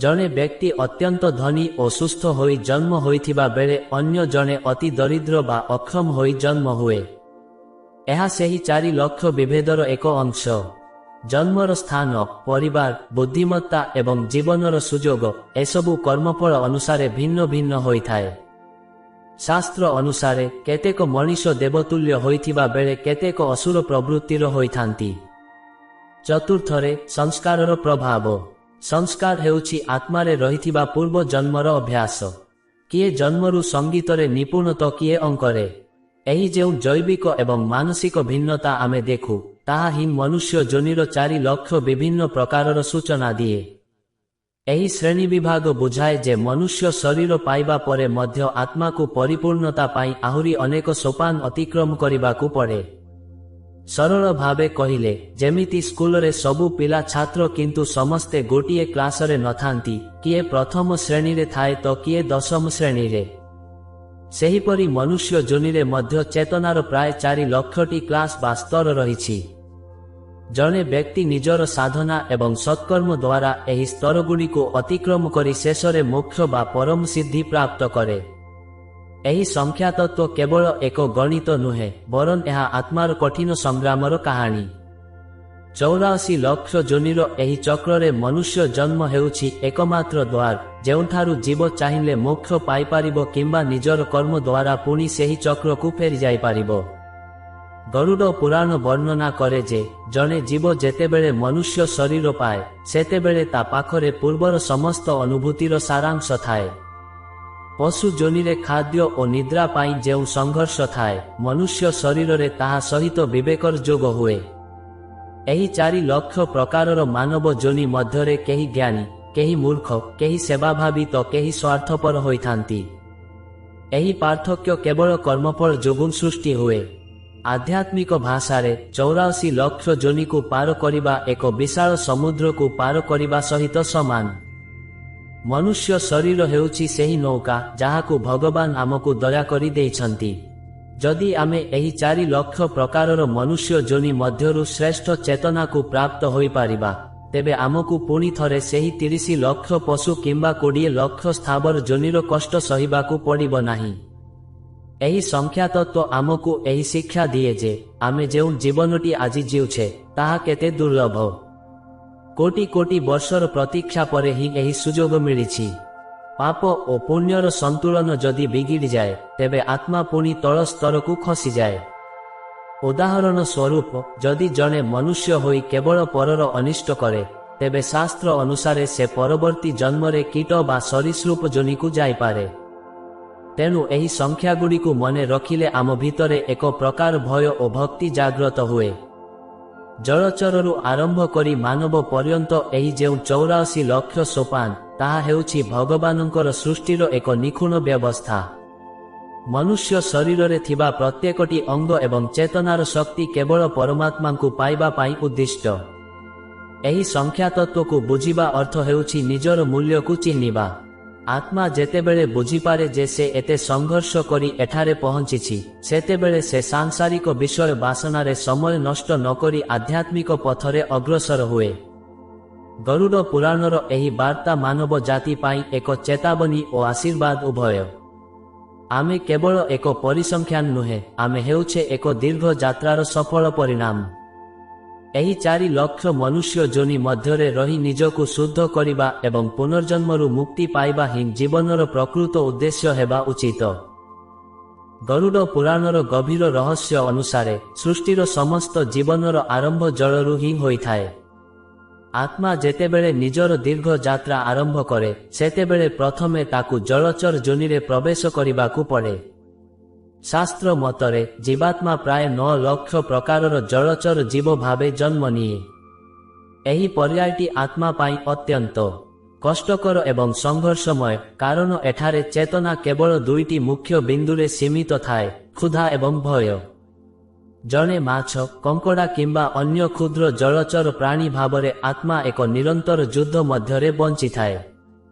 ଜଣେ ବ୍ୟକ୍ତି ଅତ୍ୟନ୍ତ ଧନୀ ଓ ସୁସ୍ଥ ହୋଇ ଜନ୍ମ ହୋଇଥିବା ବେଳେ ଅନ୍ୟ ଜଣେ ଅତି ଦରିଦ୍ର ବା ଅକ୍ଷମ ହୋଇ ଜନ୍ମ ହୁଏ। ଏହା ସେହି 4 ଲକ୍ଷ ବିଭେଦର ଏକ ଅଂଶ। ଜନ୍ମର ସ୍ଥାନ, ପରିବାର, ବୁଦ୍ଧିମତ୍ତା ଏବଂ ଜୀବନର ସୁଯୋଗ ଏସବୁ କର୍ମଫଳ ଅନୁସାରେ ଭିନ୍ନ ଭିନ୍ନ ହୋଇଥାଏ। ଶାସ୍ତ୍ର ଅନୁସାରେ କେତେକ ମଣିଷ ଦେବତୁଲ୍ୟ ହୋଇଥିବା ବେଳେ କେତେକ ଅସୁର ପ୍ରବୃତ୍ତିର ହୋଇଥାନ୍ତି। ଚତୁର୍ଥରେ, ସଂସ୍କାରର ପ୍ରଭାବ। ସଂସ୍କାର ହେଉଛି ଆତ୍ମାରେ ରହିଥିବା ପୂର୍ବ ଜନ୍ମର ଅଭ୍ୟାସ। କିଏ ଜନ୍ମରୁ ସଙ୍ଗୀତରେ ନିପୁଣ ତ କିଏ ଅଙ୍କରେ। ଏହି ଯେଉଁ ଜୈବିକ ଏବଂ ମାନସିକ ଭିନ୍ନତା ଆମେ ଦେଖୁ, ତାହା ହିଁ ମନୁଷ୍ୟ ଯୋନିର 4 ଲକ୍ଷ ବିଭିନ୍ନ ପ୍ରକାରର ସୂଚନା ଦିଏ। ଏହି ଶ୍ରେଣୀ ବିଭାଗ ବୁଝାଏ ଯେ ମନୁଷ୍ୟ ଶରୀର ପାଇବା ପରେ ମଧ୍ୟ ଆତ୍ମାକୁ ପରିପୂର୍ଣ୍ଣତା ପାଇଁ ଆହୁରି ଅନେକ ସୋପାନ ଅତିକ୍ରମ କରିବାକୁ ପଡ଼େ। ସରଳ ଭାବେ କହିଲେ, ଯେମିତି ସ୍କୁଲରେ ସବୁ ପିଲା ଛାତ୍ର କିନ୍ତୁ ସମସ୍ତେ ଗୋଟିଏ କ୍ଲାସରେ ନଥାନ୍ତି, କିଏ ପ୍ରଥମ ଶ୍ରେଣୀରେ ଥାଏ ତ କିଏ 10ମ ଶ୍ରେଣୀରେ। ସେହିପରି ମନୁଷ୍ୟ ଯୋନିରେ ମଧ୍ୟ ଚେତନାର ପ୍ରାୟ 4 ଲକ୍ଷଟି କ୍ଲାସ ବା ସ୍ତର ରହିଛି। ଜଣେ ବ୍ୟକ୍ତି ନିଜର ସାଧନା ଏବଂ ସତ୍କର୍ମ ଦ୍ୱାରା ଏହି ସ୍ତରଗୁଡ଼ିକୁ ଅତିକ୍ରମ କରି ଶେଷରେ ମୋକ୍ଷ ବା ପରମ ସିଦ୍ଧି ପ୍ରାପ୍ତ କରେ। ଏହି ସଂଖ୍ୟାତତ୍ତ୍ୱ କେବଳ ଏକ ଗଣିତ ନୁହେଁ, ବରଂ ଏହା ଆତ୍ମାର କଠିନ ସଂଗ୍ରାମର କାହାଣୀ। 84 ଲକ୍ଷ ଯୋନିର ଏହି ଚକ୍ରରେ ମନୁଷ୍ୟ ଜନ୍ମ ହେଉଛି ଏକମାତ୍ର ଦ୍ୱାର, ଯେଉଁଠାରୁ ଜୀବ ଚାହିଁଲେ ମୋକ୍ଷ ପାଇପାରିବ କିମ୍ବା ନିଜର କର୍ମ ଦ୍ୱାରା ପୁଣି ସେହି ଚକ୍ରକୁ ଫେରିଯାଇପାରିବ। ଗରୁଡ଼ ପୁରାଣ ବର୍ଣ୍ଣନା କରେ ଯେ ଜଣେ ଜୀବ ଯେତେବେଳେ ମନୁଷ୍ୟ ଶରୀର ପାଏ, ସେତେବେଳେ ତା ପାଖରେ ପୂର୍ବର ସମସ୍ତ ଅନୁଭୂତିର ସାରାଂଶ ଥାଏ। ପଶୁ ଯୋନିରେ ଖାଦ୍ୟ ଓ ନିଦ୍ରା ପାଇଁ ଯେଉଁ ସଂଘର୍ଷ ଥାଏ, ମନୁଷ୍ୟ ଶରୀରରେ ତାହା ସହିତ ବିବେକର ଯୋଗ ହୁଏ। ଏହି 4 ଲକ୍ଷ ପ୍ରକାରର ମାନବ ଯୋନି ମଧ୍ୟରେ କେହି ଜ୍ଞାନୀ, କେହି ମୂର୍ଖ, କେହି ସେବାଭାବୀ ତ କେହି ସ୍ୱାର୍ଥପର ହୋଇଥାନ୍ତି। ଏହି ପାର୍ଥକ୍ୟ କେବଳ କର୍ମଫଳ ଯୋଗୁଁ ସୃଷ୍ଟି ହୁଏ। ଆଧ୍ୟାତ୍ମିକ ଭାଷାରେ 84 ଲକ୍ଷ ଯୋନିକୁ ପାର କରିବା ଏକ ବିଶାଳ ସମୁଦ୍ରକୁ ପାର କରିବା ସହିତ ସମାନ। ମନୁଷ୍ୟ ଶରୀର ହେଉଛି ସେହି ନୌକା ଯାହାକୁ ଭଗବାନ ଆମକୁ ଦୟାକରି ଦେଇଛନ୍ତି। ଯଦି ଆମେ ଏହି 4 ଲକ୍ଷ ପ୍ରକାରର ମନୁଷ୍ୟ ଯୋନି ମଧ୍ୟରୁ ଶ୍ରେଷ୍ଠ ଚେତନାକୁ ପ୍ରାପ୍ତ ହୋଇପାରିବା, ତେବେ ଆମକୁ ପୁଣି ଥରେ ସେହି 30 ଲକ୍ଷ ପଶୁ କିମ୍ବା 20 ଲକ୍ଷ ସ୍ଥାବର ଯୋନିର କଷ୍ଟ ସହିବାକୁ ପଡ଼ିବ ନାହିଁ। ଏହି ସଂଖ୍ୟାତତ୍ତ୍ୱ ଆମକୁ ଏହି ଶିକ୍ଷା ଦିଏ ଯେ ଆମେ ଯେଉଁ ଜୀବନଟି ଆଜି ଜିଉଛେ, ତାହା କେତେ ଦୁର୍ଲଭ। କୋଟି କୋଟି ବର୍ଷର ପ୍ରତୀକ୍ଷା ପରେ ହିଁ ଏହି ସୁଯୋଗ ମିଳିଛି। ପାପ ଓ ପୁଣ୍ୟର ସନ୍ତୁଳନ ଯଦି ବିଗିଡ଼ିଯାଏ, ତେବେ ଆତ୍ମା ପୁଣି ତଳ ସ୍ତରକୁ ଖସିଯାଏ। ଉଦାହରଣ ସ୍ୱରୂପ, ଯଦି ଜଣେ ମନୁଷ୍ୟ ହୋଇ କେବଳ ପରର ଅନିଷ୍ଟ କରେ, ତେବେ ଶାସ୍ତ୍ର ଅନୁସାରେ ସେ ପରବର୍ତ୍ତୀ ଜନ୍ମରେ କୀଟ ବା ସରୀସୃପ ଯୋନିକୁ ଯାଇପାରେ। ତେଣୁ ଏହି ସଂଖ୍ୟାଗୁଡ଼ିକୁ ମନେ ରଖିଲେ ଆମ ଭିତରେ ଏକ ପ୍ରକାର ଭୟ ଓ ଭକ୍ତି ଜାଗ୍ରତ ହୁଏ। ଜଳଚରରୁ ଆରମ୍ଭ କରି ମାନବ ପର୍ଯ୍ୟନ୍ତ ଏହି ଯେଉଁ 84 ଲକ୍ଷ ସୋପାନ, ତାହା ହେଉଛି ଭଗବାନଙ୍କର ସୃଷ୍ଟିର ଏକ ନିଖୁଣ ବ୍ୟବସ୍ଥା। ମନୁଷ୍ୟ ଶରୀରରେ ଥିବା ପ୍ରତ୍ୟେକଟି ଅଙ୍ଗ ଏବଂ ଚେତନାର ଶକ୍ତି କେବଳ ପରମାତ୍ମାଙ୍କୁ ପାଇବା ପାଇଁ ଉଦ୍ଦିଷ୍ଟ। ଏହି ସଂଖ୍ୟାତତ୍ତ୍ୱକୁ ବୁଝିବା ଅର୍ଥ ହେଉଛି ନିଜର ମୂଲ୍ୟକୁ ଚିହ୍ନିବା। ଆତ୍ମା ଯେତେବେଳେ ବୁଝିପାରେ ଯେ ସେ ଏତେ ସଂଘର୍ଷ କରି ଏଠାରେ ପହଞ୍ଚିଛି, ସେତେବେଳେ ସେ ସାଂସାରିକ ବିଷୟ ବାସନାରେ ସମୟ ନଷ୍ଟ ନକରି ଆଧ୍ୟାତ୍ମିକ ପଥରେ ଅଗ୍ରସର ହୁଏ। ଗରୁଡ଼ ପୁରାଣର ଏହି ବାର୍ତ୍ତା ମାନବ ଜାତି ପାଇଁ ଏକ ଚେତାବନୀ ଓ ଆଶୀର୍ବାଦ ଉଭୟ। ଆମେ କେବଳ ଏକ ପରିସଂଖ୍ୟାନ ନୁହେଁ, ଆମେ ହେଉଛେ ଏକ ଦୀର୍ଘ ଯାତ୍ରାର ସଫଳ ପରିଣାମ। ଏହି 4 ଲକ୍ଷ ମନୁଷ୍ୟ ଯୋନି ମଧ୍ୟରେ ରହି ନିଜକୁ ଶୁଦ୍ଧ କରିବା ଏବଂ ପୁନର୍ଜନ୍ମରୁ ମୁକ୍ତି ପାଇବା ହିଁ ଜୀବନର ପ୍ରକୃତ ଉଦ୍ଦେଶ୍ୟ ହେବା ଉଚିତ। ଗରୁଡ଼ ପୁରାଣର ଗଭୀର ରହସ୍ୟ ଅନୁସାରେ ସୃଷ୍ଟିର ସମସ୍ତ ଜୀବନର ଆରମ୍ଭ ଜଳରୁ ହିଁ ହୋଇଥାଏ। ଆତ୍ମା ଯେତେବେଳେ ନିଜର ଦୀର୍ଘ ଯାତ୍ରା ଆରମ୍ଭ କରେ, ସେତେବେଳେ ପ୍ରଥମେ ତାକୁ ଜଳଚର ଯୋନିରେ ପ୍ରବେଶ କରିବାକୁ ପଡ଼େ। ଶାସ୍ତ୍ର ମତରେ ଜୀବାତ୍ମା ପ୍ରାୟ 9 ଲକ୍ଷ ପ୍ରକାରର ଜଳଚର ଜୀବ ଭାବେ ଜନ୍ମ ନିଏ। ଏହି ପର୍ଯ୍ୟାୟଟି ଆତ୍ମା ପାଇଁ ଅତ୍ୟନ୍ତ କଷ୍ଟକର ଏବଂ ସଂଘର୍ଷମୟ, କାରଣ ଏଠାରେ ଚେତନା କେବଳ 2ଟି ମୁଖ୍ୟ ବିନ୍ଦୁରେ ସୀମିତ ଥାଏ, କ୍ଷୁଧା ଏବଂ ଭୟ। ଜଣେ ମାଛ, କଙ୍କଡ଼ା କିମ୍ବା ଅନ୍ୟ କ୍ଷୁଦ୍ର ଜଳଚର ପ୍ରାଣୀ ଭାବରେ ଆତ୍ମା ଏକ ନିରନ୍ତର ଯୁଦ୍ଧ ମଧ୍ୟରେ ବଞ୍ଚିଥାଏ।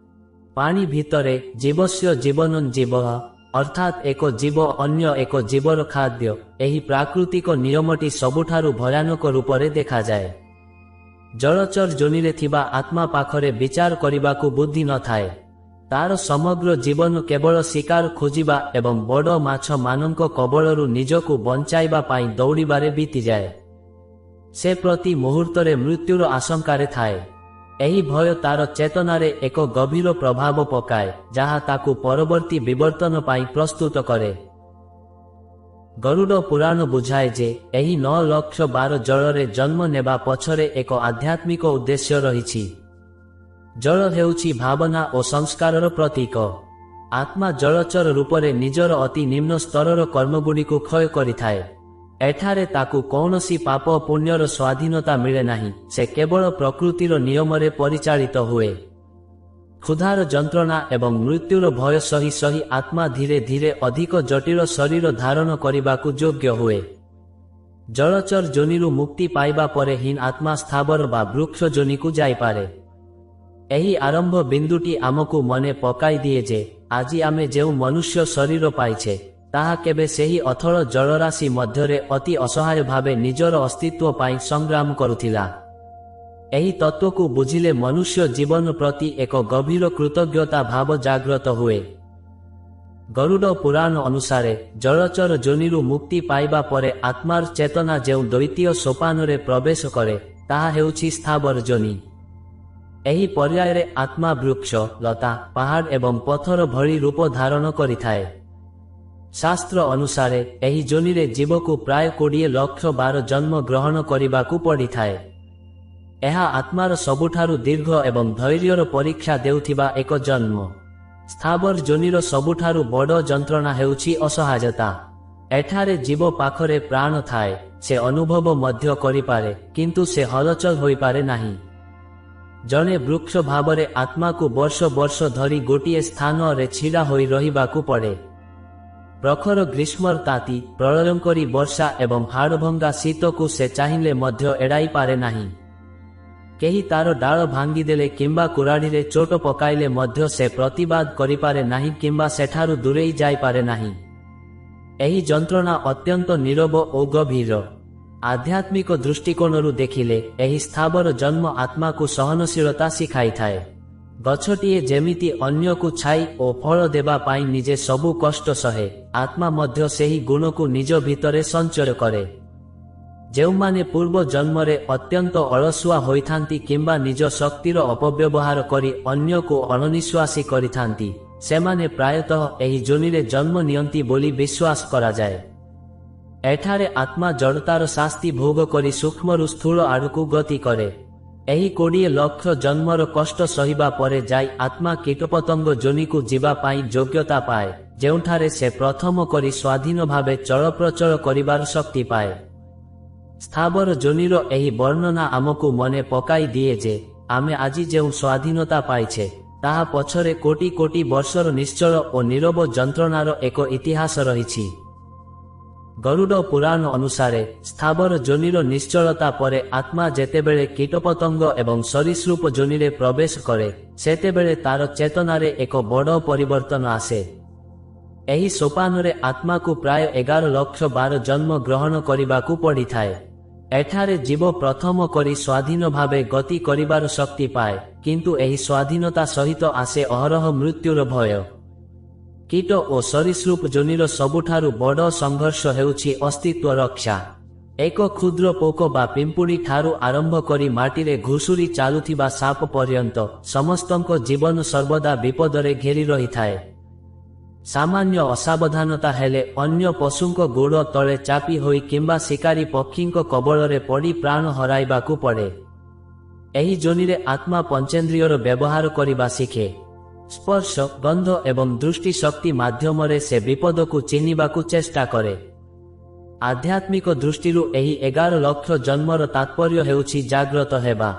ପାଣି ଭିତରେ ଜୀବସ୍ୟ ଜୀବନଂ ଜୀବଃ, ଅର୍ଥାତ୍ ଏକ ଜୀବ ଅନ୍ୟ ଏକ ଜୀବର ଖାଦ୍ୟ। ଏହି ପ୍ରାକୃତିକ ନିୟମଟି ସବୁଠାରୁ ଭୟାନକ ରୂପରେ ଦେଖାଯାଏ। ଜଳଚର ଯୋନିରେ ଥିବା ଆତ୍ମା ପାଖରେ ବିଚାର କରିବାକୁ ବୁଦ୍ଧି ନଥାଏ। ତାର ସମଗ୍ର ଜୀବନ କେବଳ ଶିକାର ଖୋଜିବା ଏବଂ ବଡ଼ ମାଛମାନଙ୍କ କବଳରୁ ନିଜକୁ ବଞ୍ଚାଇବା ପାଇଁ ଦୌଡ଼ିବାରେ ବିତିଯାଏ। ସେ ପ୍ରତି ମୁହୂର୍ତ୍ତରେ ମୃତ୍ୟୁର ଆଶଙ୍କାରେ ଥାଏ। ଏହି ଭୟ ତାର ଚେତନାରେ ଏକ ଗଭୀର ପ୍ରଭାବ ପକାଏ, ଯାହା ତାକୁ ପରବର୍ତ୍ତୀ ବିବର୍ତ୍ତନ ପାଇଁ ପ୍ରସ୍ତୁତ କରେ। ଗରୁଡ଼ ପୁରାଣ ବୁଝାଏ ଯେ ଏହି 9 ଲକ୍ଷ 12 ଜଳରେ ଜନ୍ମ ନେବା ପଛରେ ଏକ ଆଧ୍ୟାତ୍ମିକ ଉଦ୍ଦେଶ୍ୟ ରହିଛି। ଜଳ ହେଉଛି ଭାବନା ଓ ସଂସ୍କାରର ପ୍ରତୀକ। ଆତ୍ମା ଜଳଚର ରୂପରେ ନିଜର ଅତି ନିମ୍ନ ସ୍ତରର କର୍ମଗୁଡ଼ିକୁ କ୍ଷୟ କରିଥାଏ। ଏଠାରେ ତାକୁ କୌଣସି ପାପ ପୁଣ୍ୟର ସ୍ୱାଧୀନତା ମିଳେ ନାହିଁ, ସେ କେବଳ ପ୍ରକୃତିର ନିୟମରେ ପରିଚାଳିତ ହୁଏ। କ୍ଷୁଧାର ଯନ୍ତ୍ରଣା ଏବଂ ମୃତ୍ୟୁର ଭୟ ସହି ସହି ଆତ୍ମା ଧୀରେ ଧୀରେ ଅଧିକ ଜଟିଳ ଶରୀର ଧାରଣ କରିବାକୁ ଯୋଗ୍ୟ ହୁଏ। ଜଳଚର ଯୋନିରୁ ମୁକ୍ତି ପାଇବା ପରେ ହିଁ ଆତ୍ମା ସ୍ଥାବର ବା ବୃକ୍ଷ ଯୋନିକୁ ଯାଇପାରେ। ଏହି ଆରମ୍ଭ ବିନ୍ଦୁଟି ଆମକୁ ମନେ ପକାଇ ଦିଏ ଯେ ଆଜି ଆମେ ଯେଉଁ ମନୁଷ୍ୟ ଶରୀର ପାଇଛେ, ତାହା କେବେ ସେହି ଅଥଳ ଜଳରାଶି ମଧ୍ୟରେ ଅତି ଅସହାୟ ଭାବେ ନିଜର ଅସ୍ତିତ୍ୱ ପାଇଁ ସଂଗ୍ରାମ କରୁଥିଲା। ଏହି ତତ୍ତ୍ୱକୁ ବୁଝିଲେ ମନୁଷ୍ୟ ଜୀବନ ପ୍ରତି ଏକ ଗଭୀର କୃତଜ୍ଞତା ଭାବ ଜାଗ୍ରତ ହୁଏ। ଗରୁଡ଼ ପୁରାଣ ଅନୁସାରେ ଜଳଚର ଯୋନିରୁ ମୁକ୍ତି ପାଇବା ପରେ ଆତ୍ମାର ଚେତନା ଯେଉଁ ଦ୍ୱିତୀୟ ସୋପାନରେ ପ୍ରବେଶ କରେ, ତାହା ହେଉଛି ସ୍ଥାବର ଯୋନି। ଏହି ପର୍ଯ୍ୟାୟରେ ଆତ୍ମା ବୃକ୍ଷ, ଲତା, ପାହାଡ଼ ଏବଂ ପଥର ଭଳି ରୂପ ଧାରଣ କରିଥାଏ। ଶାସ୍ତ୍ର ଅନୁସାରେ ଏହି ଯୋନିରେ ଜୀବକୁ ପ୍ରାୟ 20 ଲକ୍ଷ 12 ଜନ୍ମ ଗ୍ରହଣ କରିବାକୁ ପଡ଼ିଥାଏ। ଏହା ଆତ୍ମାର ସବୁଠାରୁ ଦୀର୍ଘ ଏବଂ ଧୈର୍ଯ୍ୟର ପରୀକ୍ଷା ଦେଉଥିବା ଏକ ଜନ୍ମ। ସ୍ଥାବର ଯୋନିର ସବୁଠାରୁ ବଡ଼ ଯନ୍ତ୍ରଣା ହେଉଛି ଅସହାୟତା। ଏଠାରେ ଜୀବ ପାଖରେ ପ୍ରାଣ ଥାଏ, ସେ ଅନୁଭବ ମଧ୍ୟ କରିପାରେ, କିନ୍ତୁ ସେ ହଲଚଲ ହୋଇପାରେ ନାହିଁ। ଜଣେ ବୃକ୍ଷ ଭାବରେ ଆତ୍ମାକୁ ବର୍ଷ ବର୍ଷ ଧରି ଗୋଟିଏ ସ୍ଥାନରେ ଛିଡ଼ା ହୋଇ ରହିବାକୁ ପଡ଼େ। ପ୍ରଖର ଗ୍ରୀଷ୍ମର ତାତି, ପ୍ରଳୟଙ୍କରୀ ବର୍ଷା ଏବଂ ହାଡ଼ଭଙ୍ଗା ଶୀତକୁ ସେ ଚାହିଁଲେ ମଧ୍ୟ ଏଡ଼ାଇ ପାରେ ନାହିଁ। କେହି ତାର ଡାଳ ଭାଙ୍ଗିଦେଲେ କିମ୍ବା କୁରାଢ଼ିରେ ଚୋଟ ପକାଇଲେ ମଧ୍ୟ ସେ ପ୍ରତିବାଦ କରିପାରେ ନାହିଁ କିମ୍ବା ସେଠାରୁ ଦୂରେଇ ଯାଇପାରେ ନାହିଁ। ଏହି ଯନ୍ତ୍ରଣା ଅତ୍ୟନ୍ତ ନୀରବ ଓ ଗଭୀର। ଆଧ୍ୟାତ୍ମିକ ଦୃଷ୍ଟିକୋଣରୁ ଦେଖିଲେ ଏହି ସ୍ଥାବର ଜନ୍ମ ଆତ୍ମାକୁ ସହନଶୀଳତା ଶିଖାଇଥାଏ। ଗଛଟିଏ ଯେମିତି ଅନ୍ୟକୁ ଛାଇ ଓ ଫଳ ଦେବା ପାଇଁ ନିଜେ ସବୁ କଷ୍ଟ ସହେ, ଆତ୍ମା ମଧ୍ୟ ସେହି ଗୁଣକୁ ନିଜ ଭିତରେ ସଞ୍ଚୟ କରେ। ଯେଉଁମାନେ ପୂର୍ବ ଜନ୍ମରେ ଅତ୍ୟନ୍ତ ଅଳସୁଆ ହୋଇଥାନ୍ତି କିମ୍ବା ନିଜ ଶକ୍ତିର ଅପବ୍ୟବହାର କରି ଅନ୍ୟକୁ ଅଣନିଶ୍ୱାସୀ କରିଥାନ୍ତି, ସେମାନେ ପ୍ରାୟତଃ ଏହି ଯୋନିରେ ଜନ୍ମ ନିଅନ୍ତି ବୋଲି ବିଶ୍ୱାସ କରାଯାଏ। ଏଠାରେ ଆତ୍ମା ଜଡ଼ତାର ଶାସ୍ତି ଭୋଗ କରି ସୂକ୍ଷ୍ମରୁ ସ୍ଥୂଳ ଆଡ଼କୁ ଗତି କରେ। ଏହି 20 ଲକ୍ଷ ଜନ୍ମର କଷ୍ଟ ସହିବା ପରେ ଯାଇ ଆତ୍ମା କୀଟପତଙ୍ଗ ଯୋନିକୁ ଯିବା ପାଇଁ ଯୋଗ୍ୟତା ପାଏ, ଯେଉଁଠାରେ ସେ ପ୍ରଥମ କରି ସ୍ୱାଧୀନ ଭାବେ ଚଳପ୍ରଚଳ କରିବାର ଶକ୍ତି ପାଏ। ସ୍ଥାବର ଯୋନିର ଏହି ବର୍ଣ୍ଣନା ଆମକୁ ମନେ ପକାଇ ଦିଏ ଯେ ଆମେ ଆଜି ଯେଉଁ ସ୍ୱାଧୀନତା ପାଇଛେ ତାହା ପଛରେ କୋଟି କୋଟି ବର୍ଷର ନିଶ୍ଚଳ ଓ ନୀରବ ଯନ୍ତ୍ରଣାର ଏକ ଇତିହାସ ରହିଛି। ଗରୁଡ଼ ପୁରାଣ ଅନୁସାରେ ସ୍ଥାବର ଯୋନିର ନିଶ୍ଚଳତା ପରେ ଆତ୍ମା ଯେତେବେଳେ କୀଟପତଙ୍ଗ ଏବଂ ସରୀସୃପ ଯୋନିରେ ପ୍ରବେଶ କରେ ସେତେବେଳେ ତାର ଚେତନାରେ ଏକ ବଡ଼ ପରିବର୍ତ୍ତନ ଆସେ। ଏହି ସୋପାନରେ ଆତ୍ମାକୁ ପ୍ରାୟ 11,12,000 ଜନ୍ମ ଗ୍ରହଣ କରିବାକୁ ପଡ଼ିଥାଏ। ଏଠାରେ ଜୀବ ପ୍ରଥମ କରି ସ୍ୱାଧୀନ ଭାବେ ଗତି କରିବାର ଶକ୍ତି ପାଏ, କିନ୍ତୁ ଏହି ସ୍ୱାଧୀନତା ସହିତ ଆସେ ଅହରହ ମୃତ୍ୟୁର ଭୟ। କୀଟ ଓ ସରୀସୃପ ଯୋନିର ସବୁଠାରୁ ବଡ଼ ସଂଘର୍ଷ ହେଉଛି ଅସ୍ତିତ୍ୱ ରକ୍ଷା। ଏକ କ୍ଷୁଦ୍ର ପୋକ ବା ପିମ୍ପୁଡ଼ି ଠାରୁ ଆରମ୍ଭ କରି ମାଟିରେ ଘୁଷୁରି ଚାଲୁଥିବା ସାପ ପର୍ଯ୍ୟନ୍ତ ସମସ୍ତଙ୍କ ଜୀବନ ସର୍ବଦା ବିପଦରେ ଘେରି ରହିଥାଏ। ସାମାନ୍ୟ ଅସାବଧାନତା ହେଲେ ଅନ୍ୟ ପଶୁଙ୍କ ଗୋଡ଼ ତଳେ ଚାପି ହୋଇ କିମ୍ବା ଶିକାରୀ ପକ୍ଷୀଙ୍କ କବଳରେ ପଡ଼ି ପ୍ରାଣ ହରାଇବାକୁ ପଡ଼େ। ଏହି ଯୋନିରେ ଆତ୍ମା ପଞ୍ଚେନ୍ଦ୍ରିୟର ବ୍ୟବହାର କରିବା ଶିଖେ। ସ୍ପର୍ଶ, ଗନ୍ଧ ଏବଂ ଦୃଷ୍ଟି ଶକ୍ତି ମାଧ୍ୟମରେ ସେ ବିପଦକୁ ଚିହ୍ନିବାକୁ ଚେଷ୍ଟା କରେ। ଆଧ୍ୟାତ୍ମିକ ଦୃଷ୍ଟିରୁ ଏହି 11 ଲକ୍ଷ ଜନ୍ମର ତାତ୍ପର୍ଯ୍ୟ ହେଉଛି ଜାଗ୍ରତ ହେବା।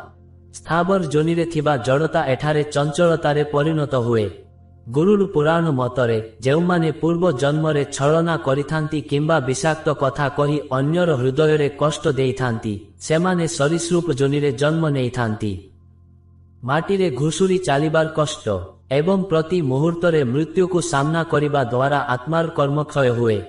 ସ୍ଥାବର ଯୋନିରେ ଥିବା ଜଡ଼ତା ଏଠାରେ ଚଞ୍ଚଳତାରେ ପରିଣତ ହୁଏ। ଗୁରୁଡ ପୁରାଣ ମତରେ ଯେଉଁମାନେ ପୂର୍ବ ଜନ୍ମରେ ଛଳନା କରିଥାନ୍ତି କିମ୍ବା ବିଷାକ୍ତ କଥା କହି ଅନ୍ୟର ହୃଦୟରେ କଷ୍ଟ ଦେଇଥାନ୍ତି ସେମାନେ ସରୀସୃପ ଯୋନିରେ ଜନ୍ମ ନେଇଥାନ୍ତି। ମାଟିରେ ଘୁଷୁରି ଚାଲିବାର କଷ୍ଟ ଏବଂ ପ୍ରତି ମୁହୂର୍ତ୍ତରେ ମୃତ୍ୟୁକୁ ସାମ୍ନା କରିବା ଦ୍ୱାରା ଆତ୍ମାର କର୍ମକ୍ଷୟ ହୁଏ।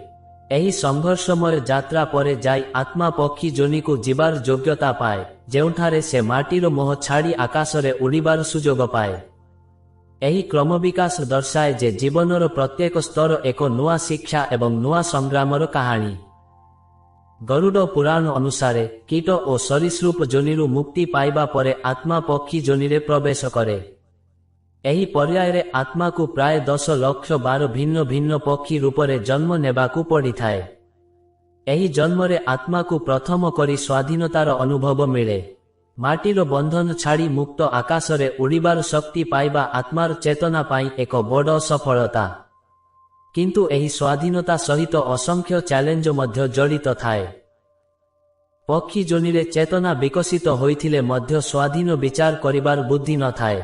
ଏହି ସଂଘର୍ଷମୟ ଯାତ୍ରା ପରେ ଯାଇ ଆତ୍ମା ପକ୍ଷୀ ଯୋନିକୁ ଯିବାର ଯୋଗ୍ୟତା ପାଏ, ଯେଉଁଠାରେ ସେ ମାଟିର ମୋହ ଛାଡ଼ି ଆକାଶରେ ଉଡ଼ିବାର ସୁଯୋଗ ପାଏ। ଏହି କ୍ରମବିକାଶ ଦର୍ଶାଏ ଯେ ଜୀବନର ପ୍ରତ୍ୟେକ ସ୍ତର ଏକ ନୂଆ ଶିକ୍ଷା ଏବଂ ନୂଆ ସଂଗ୍ରାମର କାହାଣୀ। ଗରୁଡ଼ ପୁରାଣ ଅନୁସାରେ କୀଟ ଓ ସରୀସୃପ ଯୋନିରୁ ମୁକ୍ତି ପାଇବା ପରେ ଆତ୍ମା ପକ୍ଷୀ ଯୋନିରେ ପ୍ରବେଶ କରେ। ଏହି ପର୍ଯ୍ୟାୟରେ ଆତ୍ମାକୁ ପ୍ରାୟ 10,12,000 ଭିନ୍ନ ଭିନ୍ନ ପକ୍ଷୀ ରୂପରେ ଜନ୍ମ ନେବାକୁ ପଡ଼ିଥାଏ। ଏହି ଜନ୍ମରେ ଆତ୍ମାକୁ ପ୍ରଥମ କରି ସ୍ୱାଧୀନତାର ଅନୁଭବ ମିଳେ। ମାଟିର ବନ୍ଧନ ଛାଡ଼ି ମୁକ୍ତ ଆକାଶରେ ଉଡ଼ିବାର ଶକ୍ତି ପାଇବା ଆତ୍ମାର ଚେତନା ପାଇଁ ଏକ ବଡ଼ ସଫଳତା। କିନ୍ତୁ ଏହି ସ୍ୱାଧୀନତା ସହିତ ଅସଂଖ୍ୟ ଚ୍ୟାଲେଞ୍ଜ ମଧ୍ୟ ଜଡ଼ିତ ଥାଏ। ପକ୍ଷୀ ଯୋନିରେ ଚେତନା ବିକଶିତ ହୋଇଥିଲେ ମଧ୍ୟ ସ୍ୱାଧୀନ ବିଚାର କରିବାର ବୁଦ୍ଧି ନଥାଏ।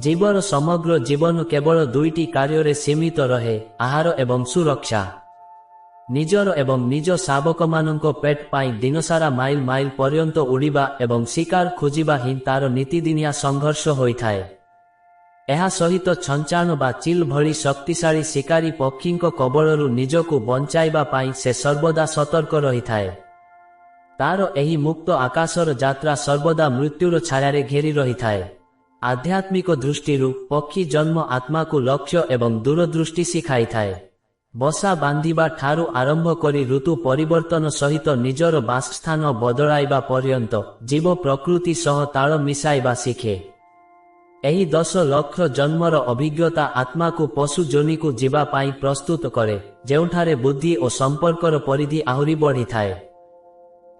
ଜୀବର ସମଗ୍ର ଜୀବନ କେବଳ ଦୁଇଟି କାର୍ଯ୍ୟରେ ସୀମିତ ରହେ, ଆହାର ଏବଂ ସୁରକ୍ଷା। ନିଜର ଏବଂ ନିଜ ଶାବକମାନଙ୍କ ପେଟ ପାଇଁ ଦିନସାରା ମାଇଲ ମାଇଲ ପର୍ଯ୍ୟନ୍ତ ଉଡ଼ିବା ଏବଂ ଶିକାର ଖୋଜିବା ହିଁ ତାର ନୀତିଦିନିଆ ସଂଘର୍ଷ ହୋଇଥାଏ। ଏହା ସହିତ ଛଞ୍ଚାଣ ବା ଚିଲ୍ ଭଳି ଶକ୍ତିଶାଳୀ ଶିକାରୀ ପକ୍ଷୀଙ୍କ କବଳରୁ ନିଜକୁ ବଞ୍ଚାଇବା ପାଇଁ ସେ ସର୍ବଦା ସତର୍କ ରହିଥାଏ। ତାର ଏହି ମୁକ୍ତ ଆକାଶର ଯାତ୍ରା ସର୍ବଦା ମୃତ୍ୟୁର ଛାୟାରେ ଘେରି ରହିଥାଏ। ଆଧ୍ୟାତ୍ମିକ ଦୃଷ୍ଟିରୁ ପକ୍ଷୀ ଜନ୍ମ ଆତ୍ମାକୁ ଲକ୍ଷ୍ୟ ଏବଂ ଦୂରଦୃଷ୍ଟି ଶିଖାଇଥାଏ। ବସା ବାନ୍ଧିବା ଠାରୁ ଆରମ୍ଭ କରି ଋତୁ ପରିବର୍ତ୍ତନ ସହିତ ନିଜର ବାସସ୍ଥାନ ବଦଳାଇବା ପର୍ଯ୍ୟନ୍ତ ଜୀବ ପ୍ରକୃତି ସହ ତାଳ ମିଶାଇବା ଶିଖେ। ଏହି 10 ଲକ୍ଷ ଜନ୍ମର ଅଭିଜ୍ଞତା ଆତ୍ମାକୁ ପଶୁ ଯୋନିକୁ ଯିବା ପାଇଁ ପ୍ରସ୍ତୁତ କରେ, ଯେଉଁଠାରେ ବୁଦ୍ଧି ଓ ସମ୍ପର୍କର ପରିଧି ଆହୁରି ବଢ଼ିଥାଏ।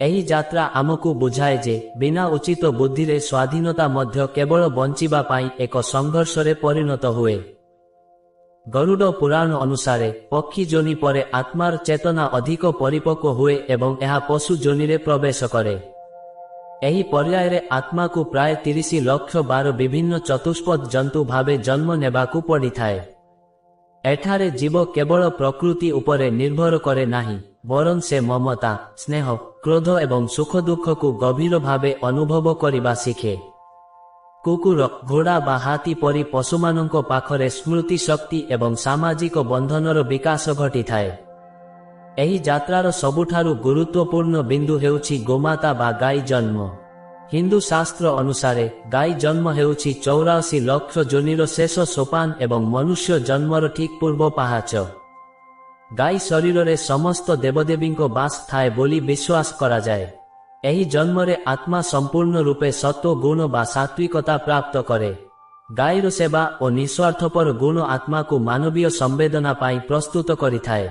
ଏହି ଯାତ୍ରା ଆମକୁ ବୁଝାଏ ଯେ ବିନା ଉଚିତ ବୁଦ୍ଧିରେ ସ୍ୱାଧୀନତା ମଧ୍ୟ କେବଳ ବଞ୍ଚିବା ପାଇଁ ଏକ ସଂଘର୍ଷରେ ପରିଣତ ହୁଏ। ଗରୁଡ଼ ପୁରାଣ ଅନୁସାରେ ପକ୍ଷୀ ଯୋନି ପରେ ଆତ୍ମାର ଚେତନା ଅଧିକ ପରିପକ୍ୱ ହୁଏ ଏବଂ ଏହା ପଶୁ ଯୋନିରେ ପ୍ରବେଶ କରେ। ଏହି ପର୍ଯ୍ୟାୟରେ ଆତ୍ମାକୁ ପ୍ରାୟ 30,12,000 ବିଭିନ୍ନ ଚତୁଷ୍ପଦ ଜନ୍ତୁ ଭାବେ ଜନ୍ମ ନେବାକୁ ପଡ଼ିଥାଏ। ଏଠାରେ ଜୀବ କେବଳ ପ୍ରକୃତି ଉପରେ ନିର୍ଭର କରେ ନାହିଁ, ବରଂ ସେ ମମତା, ସ୍ନେହ, କ୍ରୋଧ ଏବଂ ସୁଖ ଦୁଃଖକୁ ଗଭୀର ଭାବେ ଅନୁଭବ କରିବା ଶିଖେ। କୁକୁର, ଘୋଡ଼ା ବା ହାତୀ ପରି ପଶୁମାନଙ୍କ ପାଖରେ ସ୍ମୃତି ଶକ୍ତି ଏବଂ ସାମାଜିକ ବନ୍ଧନର ବିକାଶ ଘଟିଥାଏ। ଏହି ଯାତ୍ରାର ସବୁଠାରୁ ଗୁରୁତ୍ୱପୂର୍ଣ୍ଣ ବିନ୍ଦୁ ହେଉଛି ଗୋମାତା ବା ଗାଈ ଜନ୍ମ। ହିନ୍ଦୁ ଶାସ୍ତ୍ର ଅନୁସାରେ ଗାଈ ଜନ୍ମ ହେଉଛି 84 ଲକ୍ଷ ଯୋନିର ଶେଷ ସୋପାନ ଏବଂ ମନୁଷ୍ୟ ଜନ୍ମର ଠିକ୍ ପୂର୍ବ ପାହାଚ। ଗାଈ ଶରୀରରେ ସମସ୍ତ ଦେବଦେବୀଙ୍କ ବାସ ଥାଏ ବୋଲି ବିଶ୍ୱାସ କରାଯାଏ। ଏହି ଜନ୍ମରେ ଆତ୍ମା ସମ୍ପୂର୍ଣ୍ଣ ରୂପେ ସତ୍ତ୍ୱ ଗୁଣ ବା ସାତ୍ତ୍ୱିକତା ପ୍ରାପ୍ତ କରେ। ଗାଈର ସେବା ଓ ନିଃସ୍ୱାର୍ଥପର ଗୁଣ ଆତ୍ମାକୁ ମାନବୀୟ ସମ୍ବେଦନା ପାଇଁ ପ୍ରସ୍ତୁତ କରିଥାଏ।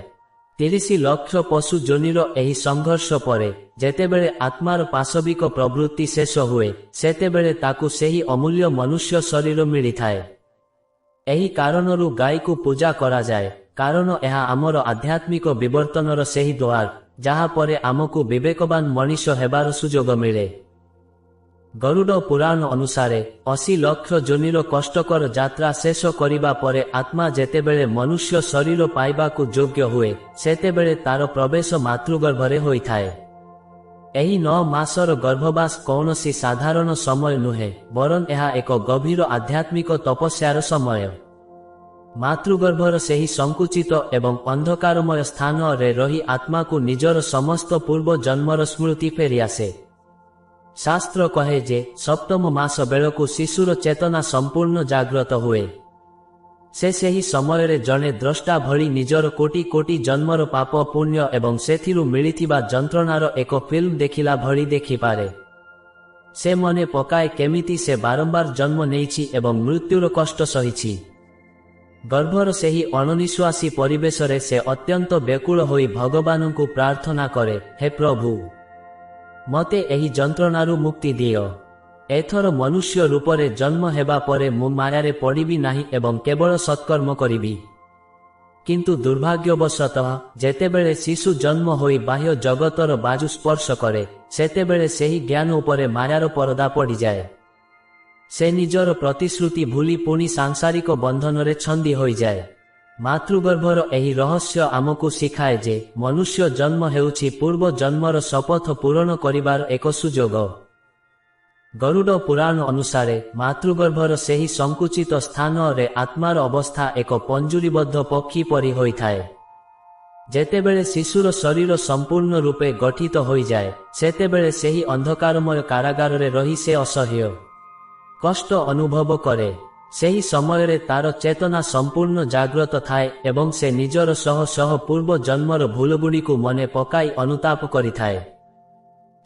30 ଲକ୍ଷ ପଶୁ ଯୋନିର ଏହି ସଂଘର୍ଷ ପରେ ଯେତେବେଳେ ଆତ୍ମାର ପାଶବିକ ପ୍ରବୃତ୍ତି ଶେଷ ହୁଏ, ସେତେବେଳେ ତାକୁ ସେହି ଅମୂଲ୍ୟ ମନୁଷ୍ୟ ଶରୀର ମିଳିଥାଏ। ଏହି କାରଣରୁ ଗାଈକୁ ପୂଜା କରାଯାଏ, କାରଣ ଏହା ଆମର ଆଧ୍ୟାତ୍ମିକ ବିବର୍ତ୍ତନର ସେହି ଦ୍ୱାର, ଯାହା ପରେ ଆମକୁ ବିବେକବାନ ମଣିଷ ହେବାର ସୁଯୋଗ ମିଳେ। ଗରୁଡ଼ ପୁରାଣ ଅନୁସାରେ 80 ଲକ୍ଷ ଯୋନିର କଷ୍ଟକର ଯାତ୍ରା ଶେଷ କରିବା ପରେ ଆତ୍ମା ଯେତେବେଳେ ମନୁଷ୍ୟ ଶରୀର ପାଇବାକୁ ଯୋଗ୍ୟ ହୁଏ, ସେତେବେଳେ ତାର ପ୍ରବେଶ ମାତୃଗର୍ଭରେ ହୋଇଥାଏ। ଏହି 9 ମାସର ଗର୍ଭବାସ କୌଣସି ସାଧାରଣ ସମୟ ନୁହେଁ, ବରଂ ଏହା ଏକ ଗଭୀର ଆଧ୍ୟାତ୍ମିକ ତପସ୍ୟାର ସମୟ। ମାତୃଗର୍ଭର ସେହି ସଂକୁଚିତ ଏବଂ ଅନ୍ଧକାରମୟ ସ୍ଥାନରେ ରହି ଆତ୍ମାକୁ ନିଜର ସମସ୍ତ ପୂର୍ବ ଜନ୍ମର ସ୍ମୃତି ଫେରିଆସେ। ଶାସ୍ତ୍ର କହେ ଯେ 7ମ ମାସ ବେଳକୁ ଶିଶୁର ଚେତନା ସମ୍ପୂର୍ଣ୍ଣ ଜାଗ୍ରତ ହୁଏ। ସେ ସେହି ସମୟରେ ଜଣେ ଦ୍ରଷ୍ଟା ଭଳି ନିଜର କୋଟି କୋଟି ଜନ୍ମର ପାପ ପୁଣ୍ୟ ଏବଂ ସେଥିରୁ ମିଳିଥିବା ଯନ୍ତ୍ରଣାର ଏକ ଫିଲ୍ମ ଦେଖିଲା ଭଳି ଦେଖିପାରେ। ସେ ମନେ ପକାଏ କେମିତି ସେ ବାରମ୍ବାର ଜନ୍ମ ନେଇଛି ଏବଂ ମୃତ୍ୟୁର କଷ୍ଟ ସହିଛି। ଗର୍ଭର ସେହି ଅଣନିଶ୍ୱାସୀ ପରିବେଶରେ ସେ ଅତ୍ୟନ୍ତ ବ୍ୟାକୁଳ ହୋଇ ଭଗବାନଙ୍କୁ ପ୍ରାର୍ଥନା କରେ, ହେ ପ୍ରଭୁ, ମୋତେ ଏହି ଯନ୍ତ୍ରଣାରୁ ମୁକ୍ତି ଦିଅ। ଏଥର ମନୁଷ୍ୟ ରୂପରେ ଜନ୍ମ ହେବା ପରେ ମୁଁ ମାୟାରେ ପଡ଼ିବି ନାହିଁ ଏବଂ କେବଳ ସତ୍କର୍ମ କରିବି। କିନ୍ତୁ ଦୁର୍ଭାଗ୍ୟବଶତଃ ଯେତେବେଳେ ଶିଶୁ ଜନ୍ମ ହୋଇ ବାହ୍ୟ ଜଗତର ବାଜୁ ସ୍ପର୍ଶ କରେ, ସେତେବେଳେ ସେହି ଜ୍ଞାନ ଉପରେ ମାୟାର ପରଦା ପଡ଼ିଯାଏ। ସେ ନିଜର ପ୍ରତିଶ୍ରୁତି ଭୁଲି ପୁଣି ସାଂସାରିକ ବନ୍ଧନରେ ଛନ୍ଦି ହୋଇଯାଏ। ମାତୃଗର୍ଭର ଏହି ରହସ୍ୟ ଆମକୁ ଶିଖାଏ ଯେ ମନୁଷ୍ୟ ଜନ୍ମ ହେଉଛି ପୂର୍ବ ଜନ୍ମର ଶପଥ ପୂରଣ କରିବାର ଏକ ସୁଯୋଗ। ଗରୁଡ଼ ପୁରାଣ ଅନୁସାରେ ମାତୃଗର୍ଭର ସେହି ସଂକୁଚିତ ସ୍ଥାନରେ ଆତ୍ମାର ଅବସ୍ଥା ଏକ ପଞ୍ଜୁରୀବଦ୍ଧ ପକ୍ଷୀ ପରି ହୋଇଥାଏ। ଯେତେବେଳେ ଶିଶୁର ଶରୀର ସମ୍ପୂର୍ଣ୍ଣ ରୂପେ ଗଠିତ ହୋଇଯାଏ, ସେତେବେଳେ ସେହି ଅନ୍ଧକାରମୟ କାରାଗାରରେ ରହି ସେ ଅସହ୍ୟ କଷ୍ଟ ଅନୁଭବ କରେ। ସେହି ସମୟରେ ତାର ଚେତନା ସମ୍ପୂର୍ଣ୍ଣ ଜାଗ୍ରତ ଥାଏ ଏବଂ ସେ ନିଜର ଶହ ଶହ ପୂର୍ବ ଜନ୍ମର ଭୁଲଗୁଡ଼ିକୁ ମନେ ପକାଇ ଅନୁତାପ କରିଥାଏ।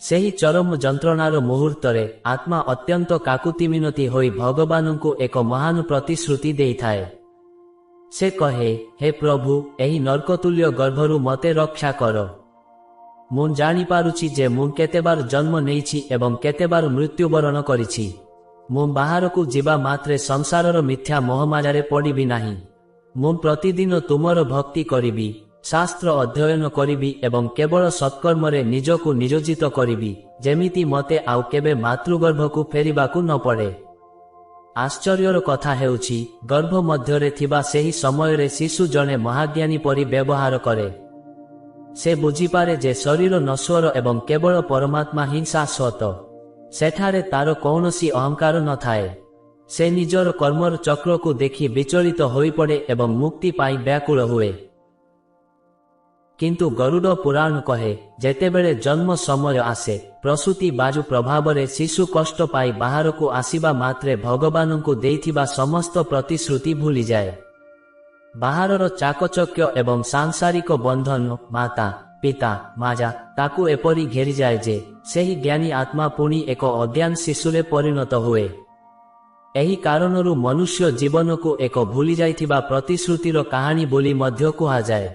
ସେହି ଚରମ ଯନ୍ତ୍ରଣାର ମୁହୂର୍ତ୍ତରେ ଆତ୍ମା ଅତ୍ୟନ୍ତ କାକୁତିମିନତି ହୋଇ ଭଗବାନଙ୍କୁ ଏକ ମହାନ ପ୍ରତିଶ୍ରୁତି ଦେଇଥାଏ। ସେ କହେ, ହେ ପ୍ରଭୁ, ଏହି ନର୍କତୁଲ୍ୟ ଗର୍ଭରୁ ମୋତେ ରକ୍ଷା କର। ମୁଁ ଜାଣିପାରୁଛି ଯେ ମୁଁ କେତେବାର ଜନ୍ମ ନେଇଛି ଏବଂ କେତେବାର ମୃତ୍ୟୁବରଣ କରିଛି। ମୁଁ ବାହାରକୁ ଯିବା ମାତ୍ରେ ସଂସାରର ମିଥ୍ୟା ମୋହମାୟାରେ ପଡ଼ିବି ନାହିଁ। ମୁଁ ପ୍ରତିଦିନ ତୁମର ଭକ୍ତି କରିବି, ଶାସ୍ତ୍ର ଅଧ୍ୟୟନ କରିବି ଏବଂ କେବଳ ସତ୍କର୍ମରେ ନିଜକୁ ନିୟୋଜିତ କରିବି, ଯେମିତି ମୋତେ ଆଉ କେବେ ମାତୃଗର୍ଭକୁ ଫେରିବାକୁ ନ ପଡ଼େ। ଆଶ୍ଚର୍ଯ୍ୟର କଥା ହେଉଛି, ଗର୍ଭ ମଧ୍ୟରେ ଥିବା ସେହି ସମୟରେ ଶିଶୁ ଜଣେ ମହାଜ୍ଞାନୀ ପରି ବ୍ୟବହାର କରେ। ସେ ବୁଝିପାରେ ଯେ ଶରୀର ନଶ୍ୱର ଏବଂ କେବଳ ପରମାତ୍ମା ହିଁ ଶାଶ୍ୱତ। ସେଠାରେ ତାର କୌଣସି ଅହଙ୍କାର ନଥାଏ। ସେ ନିଜର କର୍ମର ଚକ୍ରକୁ ଦେଖି ବିଚଳିତ ହୋଇପଡ଼େ ଏବଂ ମୁକ୍ତି ପାଇଁ ବ୍ୟାକୁଳ ହୁଏ। କିନ୍ତୁ ଗରୁଡ଼ ପୁରାଣ କହେ, ଯେତେବେଳେ ଜନ୍ମ ସମୟ ଆସେ, ପ୍ରସୂତି ବାଜୁ ପ୍ରଭାବରେ ଶିଶୁ କଷ୍ଟ ପାଇ ବାହାରକୁ ଆସିବା ମାତ୍ରେ ଭଗବାନଙ୍କୁ ଦେଇଥିବା ସମସ୍ତ ପ୍ରତିଶ୍ରୁତି ଭୁଲିଯାଏ। ବାହାରର ଚାକଚକ୍ୟ ଏବଂ ସାଂସାରିକ ବନ୍ଧନ, ମାତା ପିତା ମାଜା ତାକୁ ଏପରି ଘେରିଯାଏ ଯେ ସେହି ଜ୍ଞାନୀ ଆତ୍ମା ପୁଣି ଏକ ଅଜ୍ଞାନ ଶିଶୁରେ ପରିଣତ ହୁଏ। ଏହି କାରଣରୁ ମନୁଷ୍ୟ ଜୀବନକୁ ଏକ ଭୁଲିଯାଇଥିବା ପ୍ରତିଶ୍ରୁତିର କାହାଣୀ ବୋଲି ମଧ୍ୟ କୁହାଯାଏ।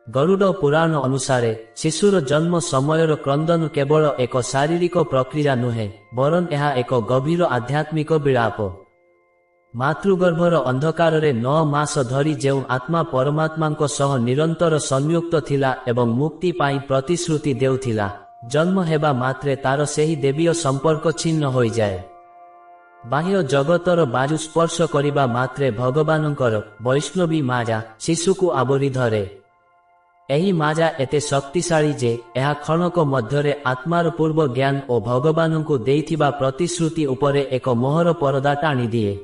ଗରୁଡ଼ ପୁରାଣ ଅନୁସାରେ ଶିଶୁର ଜନ୍ମ ସମୟର କ୍ରନ୍ଦନ କେବଳ ଏକ ଶାରୀରିକ ପ୍ରକ୍ରିୟା ନୁହେଁ, ବରଂ ଏହା ଏକ ଗଭୀର ଆଧ୍ୟାତ୍ମିକ ବିଳାପ। ମାତୃଗର୍ଭର ଅନ୍ଧକାରରେ 9 ମାସ ଧରି ଯେଉଁ ଆତ୍ମା ପରମାତ୍ମାଙ୍କ ସହ ନିରନ୍ତର ସଂଯୁକ୍ତ ଥିଲା ଏବଂ ମୁକ୍ତି ପାଇଁ ପ୍ରତିଶ୍ରୁତି ଦେଉଥିଲା, ଜନ୍ମ ହେବା ମାତ୍ରେ ତାର ସେହି ଦେବୀୟ ସମ୍ପର୍କ ଛିନ୍ନ ହୋଇଯାଏ। ବାହ୍ୟ ଜଗତର ବାଜୁ ସ୍ପର୍ଶ କରିବା ମାତ୍ରେ ଭଗବାନଙ୍କର ବୈଷ୍ଣବୀ ମାୟା ଶିଶୁକୁ ଆବୋରି ଧରେ। ଏହି ମାୟା ଏତେ ଶକ୍ତିଶାଳୀ ଯେ ଏହା କ୍ଷଣକ ମଧ୍ୟରେ ଆତ୍ମାର ପୂର୍ବ ଜ୍ଞାନ ଓ ଭଗବାନଙ୍କୁ ଦେଇଥିବା ପ୍ରତିଶ୍ରୁତି ଉପରେ ଏକ ମୋହର ପରଦା ଟାଣିଦିଏ।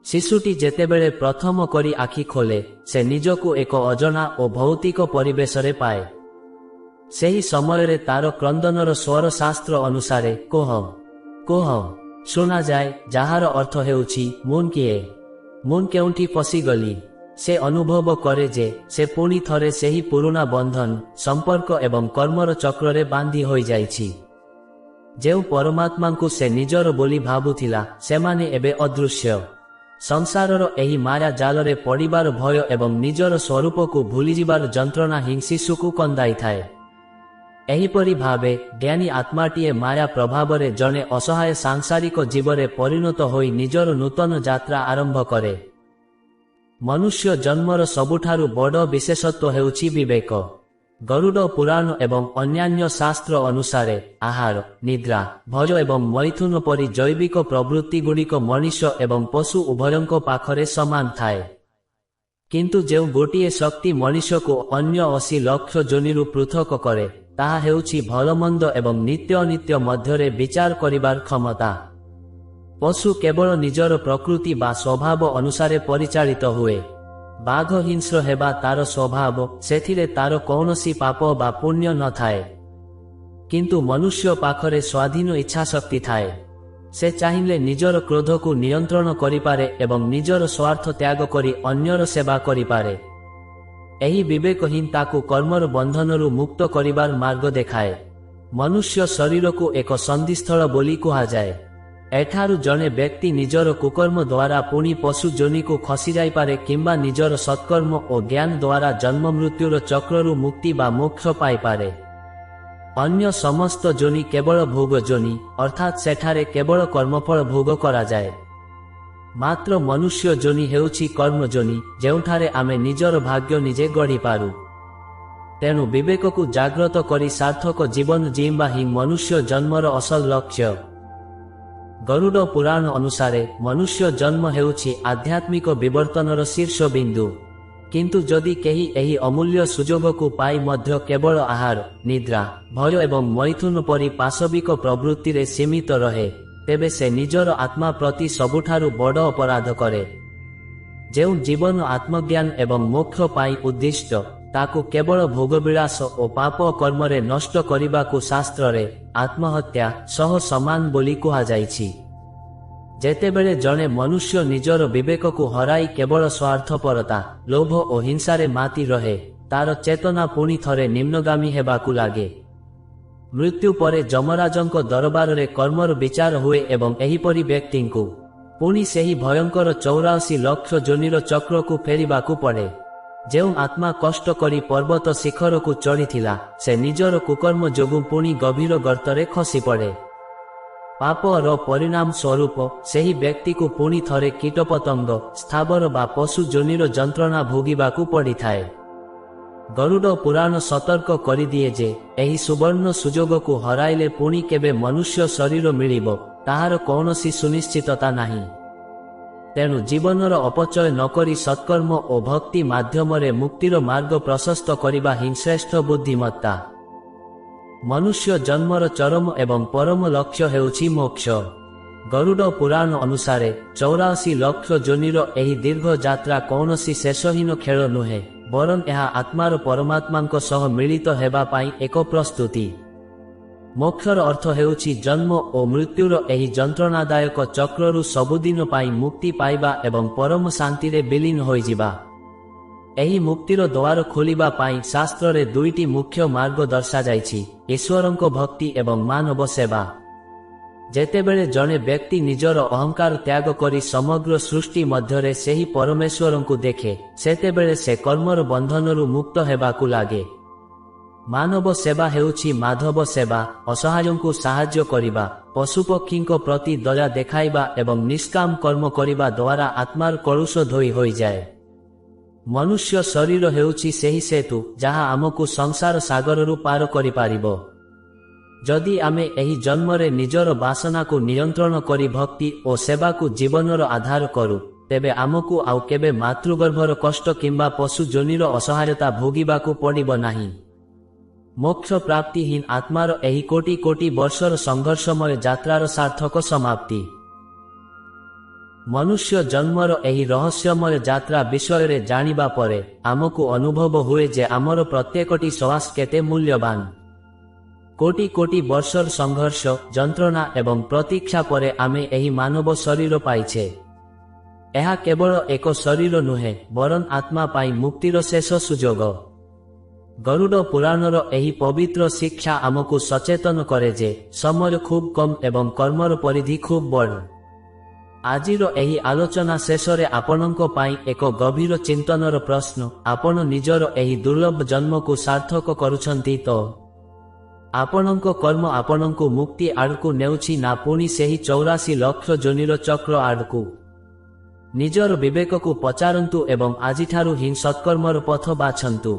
ଶିଶୁଟି ଯେତେବେଳେ ପ୍ରଥମ କରି ଆଖି ଖୋଲେ, ସେ ନିଜକୁ ଏକ ଅଜଣା ଓ ଭୌତିକ ପରିବେଶରେ ପାଏ। ସେହି ସମୟରେ ତାର କ୍ରନ୍ଦନର ସ୍ୱର ଶାସ୍ତ୍ର ଅନୁସାରେ କୋହ କୋହ ଶୁଣାଯାଏ, ଯାହାର ଅର୍ଥ ହେଉଛି, ମୁଁ କିଏ, ମୁଁ କେଉଁଠି ପଶିଗଲି। ସେ ଅନୁଭବ କରେ ଯେ ସେ ପୁଣି ଥରେ ସେହି ପୁରୁଣା ବନ୍ଧନ, ସମ୍ପର୍କ ଏବଂ କର୍ମର ଚକ୍ରରେ ବାନ୍ଧି ହୋଇଯାଇଛି। ଯେଉଁ ପରମାତ୍ମାଙ୍କୁ ସେ ନିଜର ବୋଲି ଭାବୁଥିଲା, ସେମାନେ ଏବେ ଅଦୃଶ୍ୟ। ସଂସାରର ଏହି ମାୟା ଜାଲରେ ପଡ଼ିବାର ଭୟ ଏବଂ ନିଜର ସ୍ୱରୂପକୁ ଭୁଲିଯିବାର ଯନ୍ତ୍ରଣା ହିଁ ଶିଶୁକୁ କନ୍ଦାଇଥାଏ। ଏହିପରି ଭାବେ ଜ୍ଞାନୀ ଆତ୍ମାଟିଏ ମାୟା ପ୍ରଭାବରେ ଜଣେ ଅସହାୟ ସାଂସାରିକ ଜୀବରେ ପରିଣତ ହୋଇ ନିଜର ନୂତନ ଯାତ୍ରା ଆରମ୍ଭ କରେ। ମନୁଷ୍ୟ ଜନ୍ମର ସବୁଠାରୁ ବଡ଼ ବିଶେଷତ୍ୱ ହେଉଛି ବିବେକ। ଗରୁଡ଼ ପୁରାଣ ଏବଂ ଅନ୍ୟାନ୍ୟ ଶାସ୍ତ୍ର ଅନୁସାରେ ଆହାର, ନିଦ୍ରା, ଭୋଜ ଏବଂ ମୈଥୁନ ପରି ଜୈବିକ ପ୍ରବୃତ୍ତିଗୁଡ଼ିକ ମଣିଷ ଏବଂ ପଶୁ ଉଭୟଙ୍କ ପାଖରେ ସମାନ ଥାଏ। କିନ୍ତୁ ଯେଉଁ ଗୋଟିଏ ଶକ୍ତି ମଣିଷକୁ ଅନ୍ୟ 80 ଲକ୍ଷ ଯୋନିରୁ ପୃଥକ କରେ, ତାହା ହେଉଛି ଭଲମନ୍ଦ ଏବଂ ନିତ୍ୟ ଅନିତ୍ୟ ମଧ୍ୟରେ ବିଚାର କରିବାର କ୍ଷମତା। ପଶୁ କେବଳ ନିଜର ପ୍ରକୃତି ବା ସ୍ୱଭାବ ଅନୁସାରେ ପରିଚାଳିତ ହୁଏ। ବାଘ ହିଂସ୍ର ହେବା ତାର ସ୍ୱଭାବ, ସେଥିରେ ତାର କୌଣସି ପାପ ବା ପୁଣ୍ୟ ନଥାଏ। କିନ୍ତୁ ମନୁଷ୍ୟ ପାଖରେ ସ୍ୱାଧୀନ ଇଚ୍ଛାଶକ୍ତି ଥାଏ। ସେ ଚାହିଁଲେ ନିଜର କ୍ରୋଧକୁ ନିୟନ୍ତ୍ରଣ କରିପାରେ ଏବଂ ନିଜର ସ୍ୱାର୍ଥ ତ୍ୟାଗ କରି ଅନ୍ୟର ସେବା କରିପାରେ। ଏହି ବିବେକ ହିଁ ତାକୁ କର୍ମର ବନ୍ଧନରୁ ମୁକ୍ତ କରିବାର ମାର୍ଗ ଦେଖାଏ। ମନୁଷ୍ୟ ଶରୀରକୁ ଏକ ସନ୍ଧିସ୍ଥଳ ବୋଲି କୁହାଯାଏ। ଏଠାରୁ ଜଣେ ବ୍ୟକ୍ତି ନିଜର କୁକର୍ମ ଦ୍ୱାରା ପୁଣି ପଶୁ ଯୋନିକୁ ଖସିଯାଇପାରେ କିମ୍ବା ନିଜର ସତ୍କର୍ମ ଓ ଜ୍ଞାନ ଦ୍ୱାରା ଜନ୍ମ ମୃତ୍ୟୁର ଚକ୍ରରୁ ମୁକ୍ତି ବା ମୋକ୍ଷ ପାଇପାରେ। ଅନ୍ୟ ସମସ୍ତ ଯୋନି କେବଳ ଭୋଗ ଯୋନି, ଅର୍ଥାତ୍ ସେଠାରେ କେବଳ କର୍ମଫଳ ଭୋଗ କରାଯାଏ। ମାତ୍ର ମନୁଷ୍ୟ ଯୋନି ହେଉଛି କର୍ମ ଯୋନି, ଯେଉଁଠାରେ ଆମେ ନିଜର ଭାଗ୍ୟ ନିଜେ ଗଢ଼ିପାରୁ। ତେଣୁ ବିବେକକୁ ଜାଗ୍ରତ କରି ସାର୍ଥକ ଜୀବନ ଜିଇବା ହିଁ ମନୁଷ୍ୟ ଜନ୍ମର ଅସଲ ଲକ୍ଷ୍ୟ। ଗରୁଡ଼ ପୁରାଣ ଅନୁସାରେ ମନୁଷ୍ୟ ଜନ୍ମ ହେଉଛି ଆଧ୍ୟାତ୍ମିକ ବିବର୍ତ୍ତନର ଶୀର୍ଷବିନ୍ଦୁ। କିନ୍ତୁ ଯଦି କେହି ଏହି ଅମୂଲ୍ୟ ସୁଯୋଗକୁ ପାଇ ମଧ୍ୟ କେବଳ ଆହାର, ନିଦ୍ରା, ଭୋଜ ଏବଂ ମୈଥୁନ ପରି ପାଶବିକ ପ୍ରବୃତ୍ତିରେ ସୀମିତ ରହେ, ତେବେ ସେ ନିଜର ଆତ୍ମା ପ୍ରତି ସବୁଠାରୁ ବଡ଼ ଅପରାଧ କରେ। ଯେଉଁ ଜୀବନ ଆତ୍ମଜ୍ଞାନ ଏବଂ ମୋକ୍ଷ ପାଇଁ ଉଦ୍ଦିଷ୍ଟ, ତାକୁ କେବଳ ଭୋଗବିଳାସ ଓ ପାପ କର୍ମରେ ନଷ୍ଟ କରିବାକୁ ଶାସ୍ତ୍ରରେ ଆତ୍ମହତ୍ୟା ସହ ସମାନ ବୋଲି କୁହାଯାଇଛି। ଯେତେବେଳେ ଜଣେ ମନୁଷ୍ୟ ନିଜର ବିବେକକୁ ହରାଇ କେବଳ ସ୍ୱାର୍ଥପରତା, ଲୋଭ ଓ ହିଂସାରେ ମାତି ରହେ, ତାର ଚେତନା ପୁଣି ଥରେ ନିମ୍ନଗାମୀ ହେବାକୁ ଲାଗେ। ମୃତ୍ୟୁ ପରେ ଯମରାଜଙ୍କ ଦରବାରରେ କର୍ମର ବିଚାର ହୁଏ ଏବଂ ଏହିପରି ବ୍ୟକ୍ତିଙ୍କୁ ପୁଣି ସେହି ଭୟଙ୍କର 84 ଲକ୍ଷ ଯୋନିର ଚକ୍ରକୁ ଫେରିବାକୁ ପଡ଼େ। ଯେଉଁ ଆତ୍ମା କଷ୍ଟ କରି ପର୍ବତ ଶିଖରକୁ ଚଢ଼ିଥିଲା, ସେ ନିଜର କୁକର୍ମ ଯୋଗୁଁ ପୁଣି ଗଭୀର ଗର୍ତ୍ତରେ ଖସିପଡ଼େ। ପାପର ପରିଣାମ ସ୍ୱରୂପ ସେହି ବ୍ୟକ୍ତିକୁ ପୁଣି ଥରେ କୀଟପତଙ୍ଗ, ସ୍ଥାବର ବା ପଶୁ ଯୋନିର ଯନ୍ତ୍ରଣା ଭୋଗିବାକୁ ପଡ଼ିଥାଏ। ଗରୁଡ଼ ପୁରାଣ ସତର୍କ କରିଦିଏ ଯେ ଏହି ସୁବର୍ଣ୍ଣ ସୁଯୋଗକୁ ହରାଇଲେ ପୁଣି କେବେ ମନୁଷ୍ୟ ଶରୀର ମିଳିବ, ତାହାର କୌଣସି ସୁନିଶ୍ଚିତତା ନାହିଁ। ତେଣୁ ଜୀବନର ଅପଚୟ ନକରି ସତ୍କର୍ମ ଓ ଭକ୍ତି ମାଧ୍ୟମରେ ମୁକ୍ତିର ମାର୍ଗ ପ୍ରଶସ୍ତ କରିବା ହିଁ ଶ୍ରେଷ୍ଠ ବୁଦ୍ଧିମତ୍ତା। ମନୁଷ୍ୟ ଜନ୍ମର ଚରମ ଏବଂ ପରମ ଲକ୍ଷ୍ୟ ହେଉଛି ମୋକ୍ଷ। ଗରୁଡ଼ ପୁରାଣ ଅନୁସାରେ 84 ଲକ୍ଷ ଯୋନିର ଏହି ଦୀର୍ଘ ଯାତ୍ରା କୌଣସି ଶେଷହୀନ ଖେଳ ନୁହେଁ, ବରଂ ଏହା ଆତ୍ମାର ପରମାତ୍ମାଙ୍କ ସହ ମିଳିତ ହେବା ପାଇଁ ଏକ ପ୍ରସ୍ତୁତି। ମୋକ୍ଷର ଅର୍ଥ ହେଉଛି ଜନ୍ମ ଓ ମୃତ୍ୟୁର ଏହି ଯନ୍ତ୍ରଣାଦାୟକ ଚକ୍ରରୁ ସବୁଦିନ ପାଇଁ ମୁକ୍ତି ପାଇବା ଏବଂ ପରମ ଶାନ୍ତିରେ ବିଲୀନ ହୋଇଯିବା। ଏହି ମୁକ୍ତିର ଦ୍ୱାର ଖୋଲିବା ପାଇଁ ଶାସ୍ତ୍ରରେ ଦୁଇଟି ମୁଖ୍ୟ ମାର୍ଗ ଦର୍ଶାଯାଇଛି: ଈଶ୍ୱରଙ୍କ ଭକ୍ତି ଏବଂ ମାନବ ସେବା। ଯେତେବେଳେ ଜଣେ ବ୍ୟକ୍ତି ନିଜର ଅହଙ୍କାର ତ୍ୟାଗ କରି ସମଗ୍ର ସୃଷ୍ଟି ମଧ୍ୟରେ ସେହି ପରମେଶ୍ୱରଙ୍କୁ ଦେଖେ, ସେତେବେଳେ ସେ କର୍ମର ବନ୍ଧନରୁ ମୁକ୍ତ ହେବାକୁ ଲାଗେ। ମାନବ ସେବା ହେଉଛି ମାଧବ ସେବା, ଅସହାୟଙ୍କୁ ସାହାଯ୍ୟ କରିବା, ପଶୁପକ୍ଷୀଙ୍କ ପ୍ରତି ଦୟା ଦେଖାଇବା ଏବଂ ନିଷ୍କାମ କର୍ମ କରିବା ଦ୍ୱାରା ଆତ୍ମାର କଳୁଷ ଧୋଇ ହୋଇଯାଏ। ମନୁଷ୍ୟ ଶରୀର ହେଉଛି ସେହି ସେତୁ ଯାହା ଆମକୁ ସଂସାର ସାଗରରୁ ପାର କରିପାରିବ। ଯଦି ଆମେ ଏହି ଜନ୍ମରେ ନିଜର ବାସନାକୁ ନିୟନ୍ତ୍ରଣ କରି ଭକ୍ତି ଓ ସେବାକୁ ଜୀବନର ଆଧାର କରୁ, ତେବେ ଆମକୁ ଆଉ କେବେ ମାତୃଗର୍ଭର କଷ୍ଟ କିମ୍ବା ପଶୁ ଯୋନିର ଅସହାୟତା ଭୋଗିବାକୁ ପଡ଼ିବ ନାହିଁ। ମୋକ୍ଷ ପ୍ରାପ୍ତି ହିଁ ଆତ୍ମାର ଏହି କୋଟି କୋଟି ବର୍ଷର ସଂଘର୍ଷମୟ ଯାତ୍ରାର ସାର୍ଥକ ସମାପ୍ତି। ମନୁଷ୍ୟ ଜନ୍ମର ଏହି ରହସ୍ୟମୟ ଯାତ୍ରା ବିଷୟରେ ଜାଣିବା ପରେ ଆମକୁ ଅନୁଭବ ହୁଏ ଯେ ଆମର ପ୍ରତ୍ୟେକଟି ଶ୍ୱାସ କେତେ ମୂଲ୍ୟବାନ। କୋଟି କୋଟି ବର୍ଷର ସଂଘର୍ଷ, ଯନ୍ତ୍ରଣା ଏବଂ ପ୍ରତୀକ୍ଷା ପରେ ଆମେ ଏହି ମାନବ ଶରୀର ପାଇଛେ। ଏହା କେବଳ ଏକ ଶରୀର ନୁହେଁ, ବରଂ ଆତ୍ମା ପାଇଁ ମୁକ୍ତିର ଶେଷ ସୁଯୋଗ। ଗରୁଡ଼ ପୁରାଣର ଏହି ପବିତ୍ର ଶିକ୍ଷା ଆମକୁ ସଚେତନ କରେ ଯେ ସମୟ ଖୁବ୍ କମ୍ ଏବଂ କର୍ମର ପରିଧି ଖୁବ୍ ବଡ଼। ଆଜିର ଏହି ଆଲୋଚନା ଶେଷରେ ଆପଣଙ୍କ ପାଇଁ ଏକ ଗଭୀର ଚିନ୍ତନର ପ୍ରଶ୍ନ: ଆପଣ ନିଜର ଏହି ଦୁର୍ଲଭ ଜନ୍ମକୁ ସାର୍ଥକ କରୁଛନ୍ତି ତ? ଆପଣଙ୍କ କର୍ମ ଆପଣଙ୍କୁ ମୁକ୍ତି ଆଡ଼କୁ ନେଉଛି ନା ପୁଣି ସେହି 84 ଲକ୍ଷ ଯୋନିର ଚକ୍ର ଆଡ଼କୁ? ନିଜର ବିବେକକୁ ପଚାରନ୍ତୁ ଏବଂ ଆଜିଠାରୁ ହିଁ ସତ୍କର୍ମର ପଥ ବାଛନ୍ତୁ।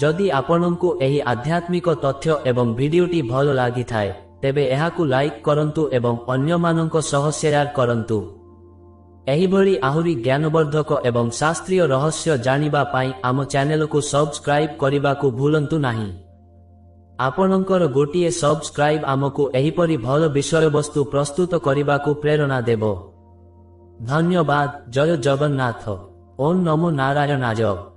जदि आपणଙ୍କୁ ଏହି ଆଧ୍ୟାତ୍ମିକ ତଥ୍ୟ ଏବଂ ଭିଡିଓଟି ଭଲ ଲାଗିଥାଏ ତେବେ ଏହାକୁ ଲାଇକ୍ କରନ୍ତୁ ଏବଂ ଅନ୍ୟମାନଙ୍କ ସହ ସେୟାର କରନ୍ତୁ। ଏହିଭଳି ଆହୁରି ଜ୍ଞାନବର୍ଦ୍ଧକ ଏବଂ ଶାସ୍ତ୍ରୀୟ ରହସ୍ୟ ଜାଣିବା ପାଇଁ ଆମ ଚ୍ୟାନେଲକୁ ସବସ୍କ୍ରାଇବ୍ କରିବାକୁ ଭୁଲନ୍ତୁ ନାହିଁ। ଆପଣଙ୍କର ଗୋଟିଏ ସବସ୍କ୍ରାଇବ୍ ଆମକୁ ଏହିପରି ଭଲ ବିଷୟବସ୍ତୁ ପ୍ରସ୍ତୁତ କରିବାକୁ ପ୍ରେରଣା ଦେବ। ଧନ୍ୟବାଦ। ଜୟ ଜଗନ୍ନାଥ। ଓಂ ନମୋ ନାରାୟଣାୟ।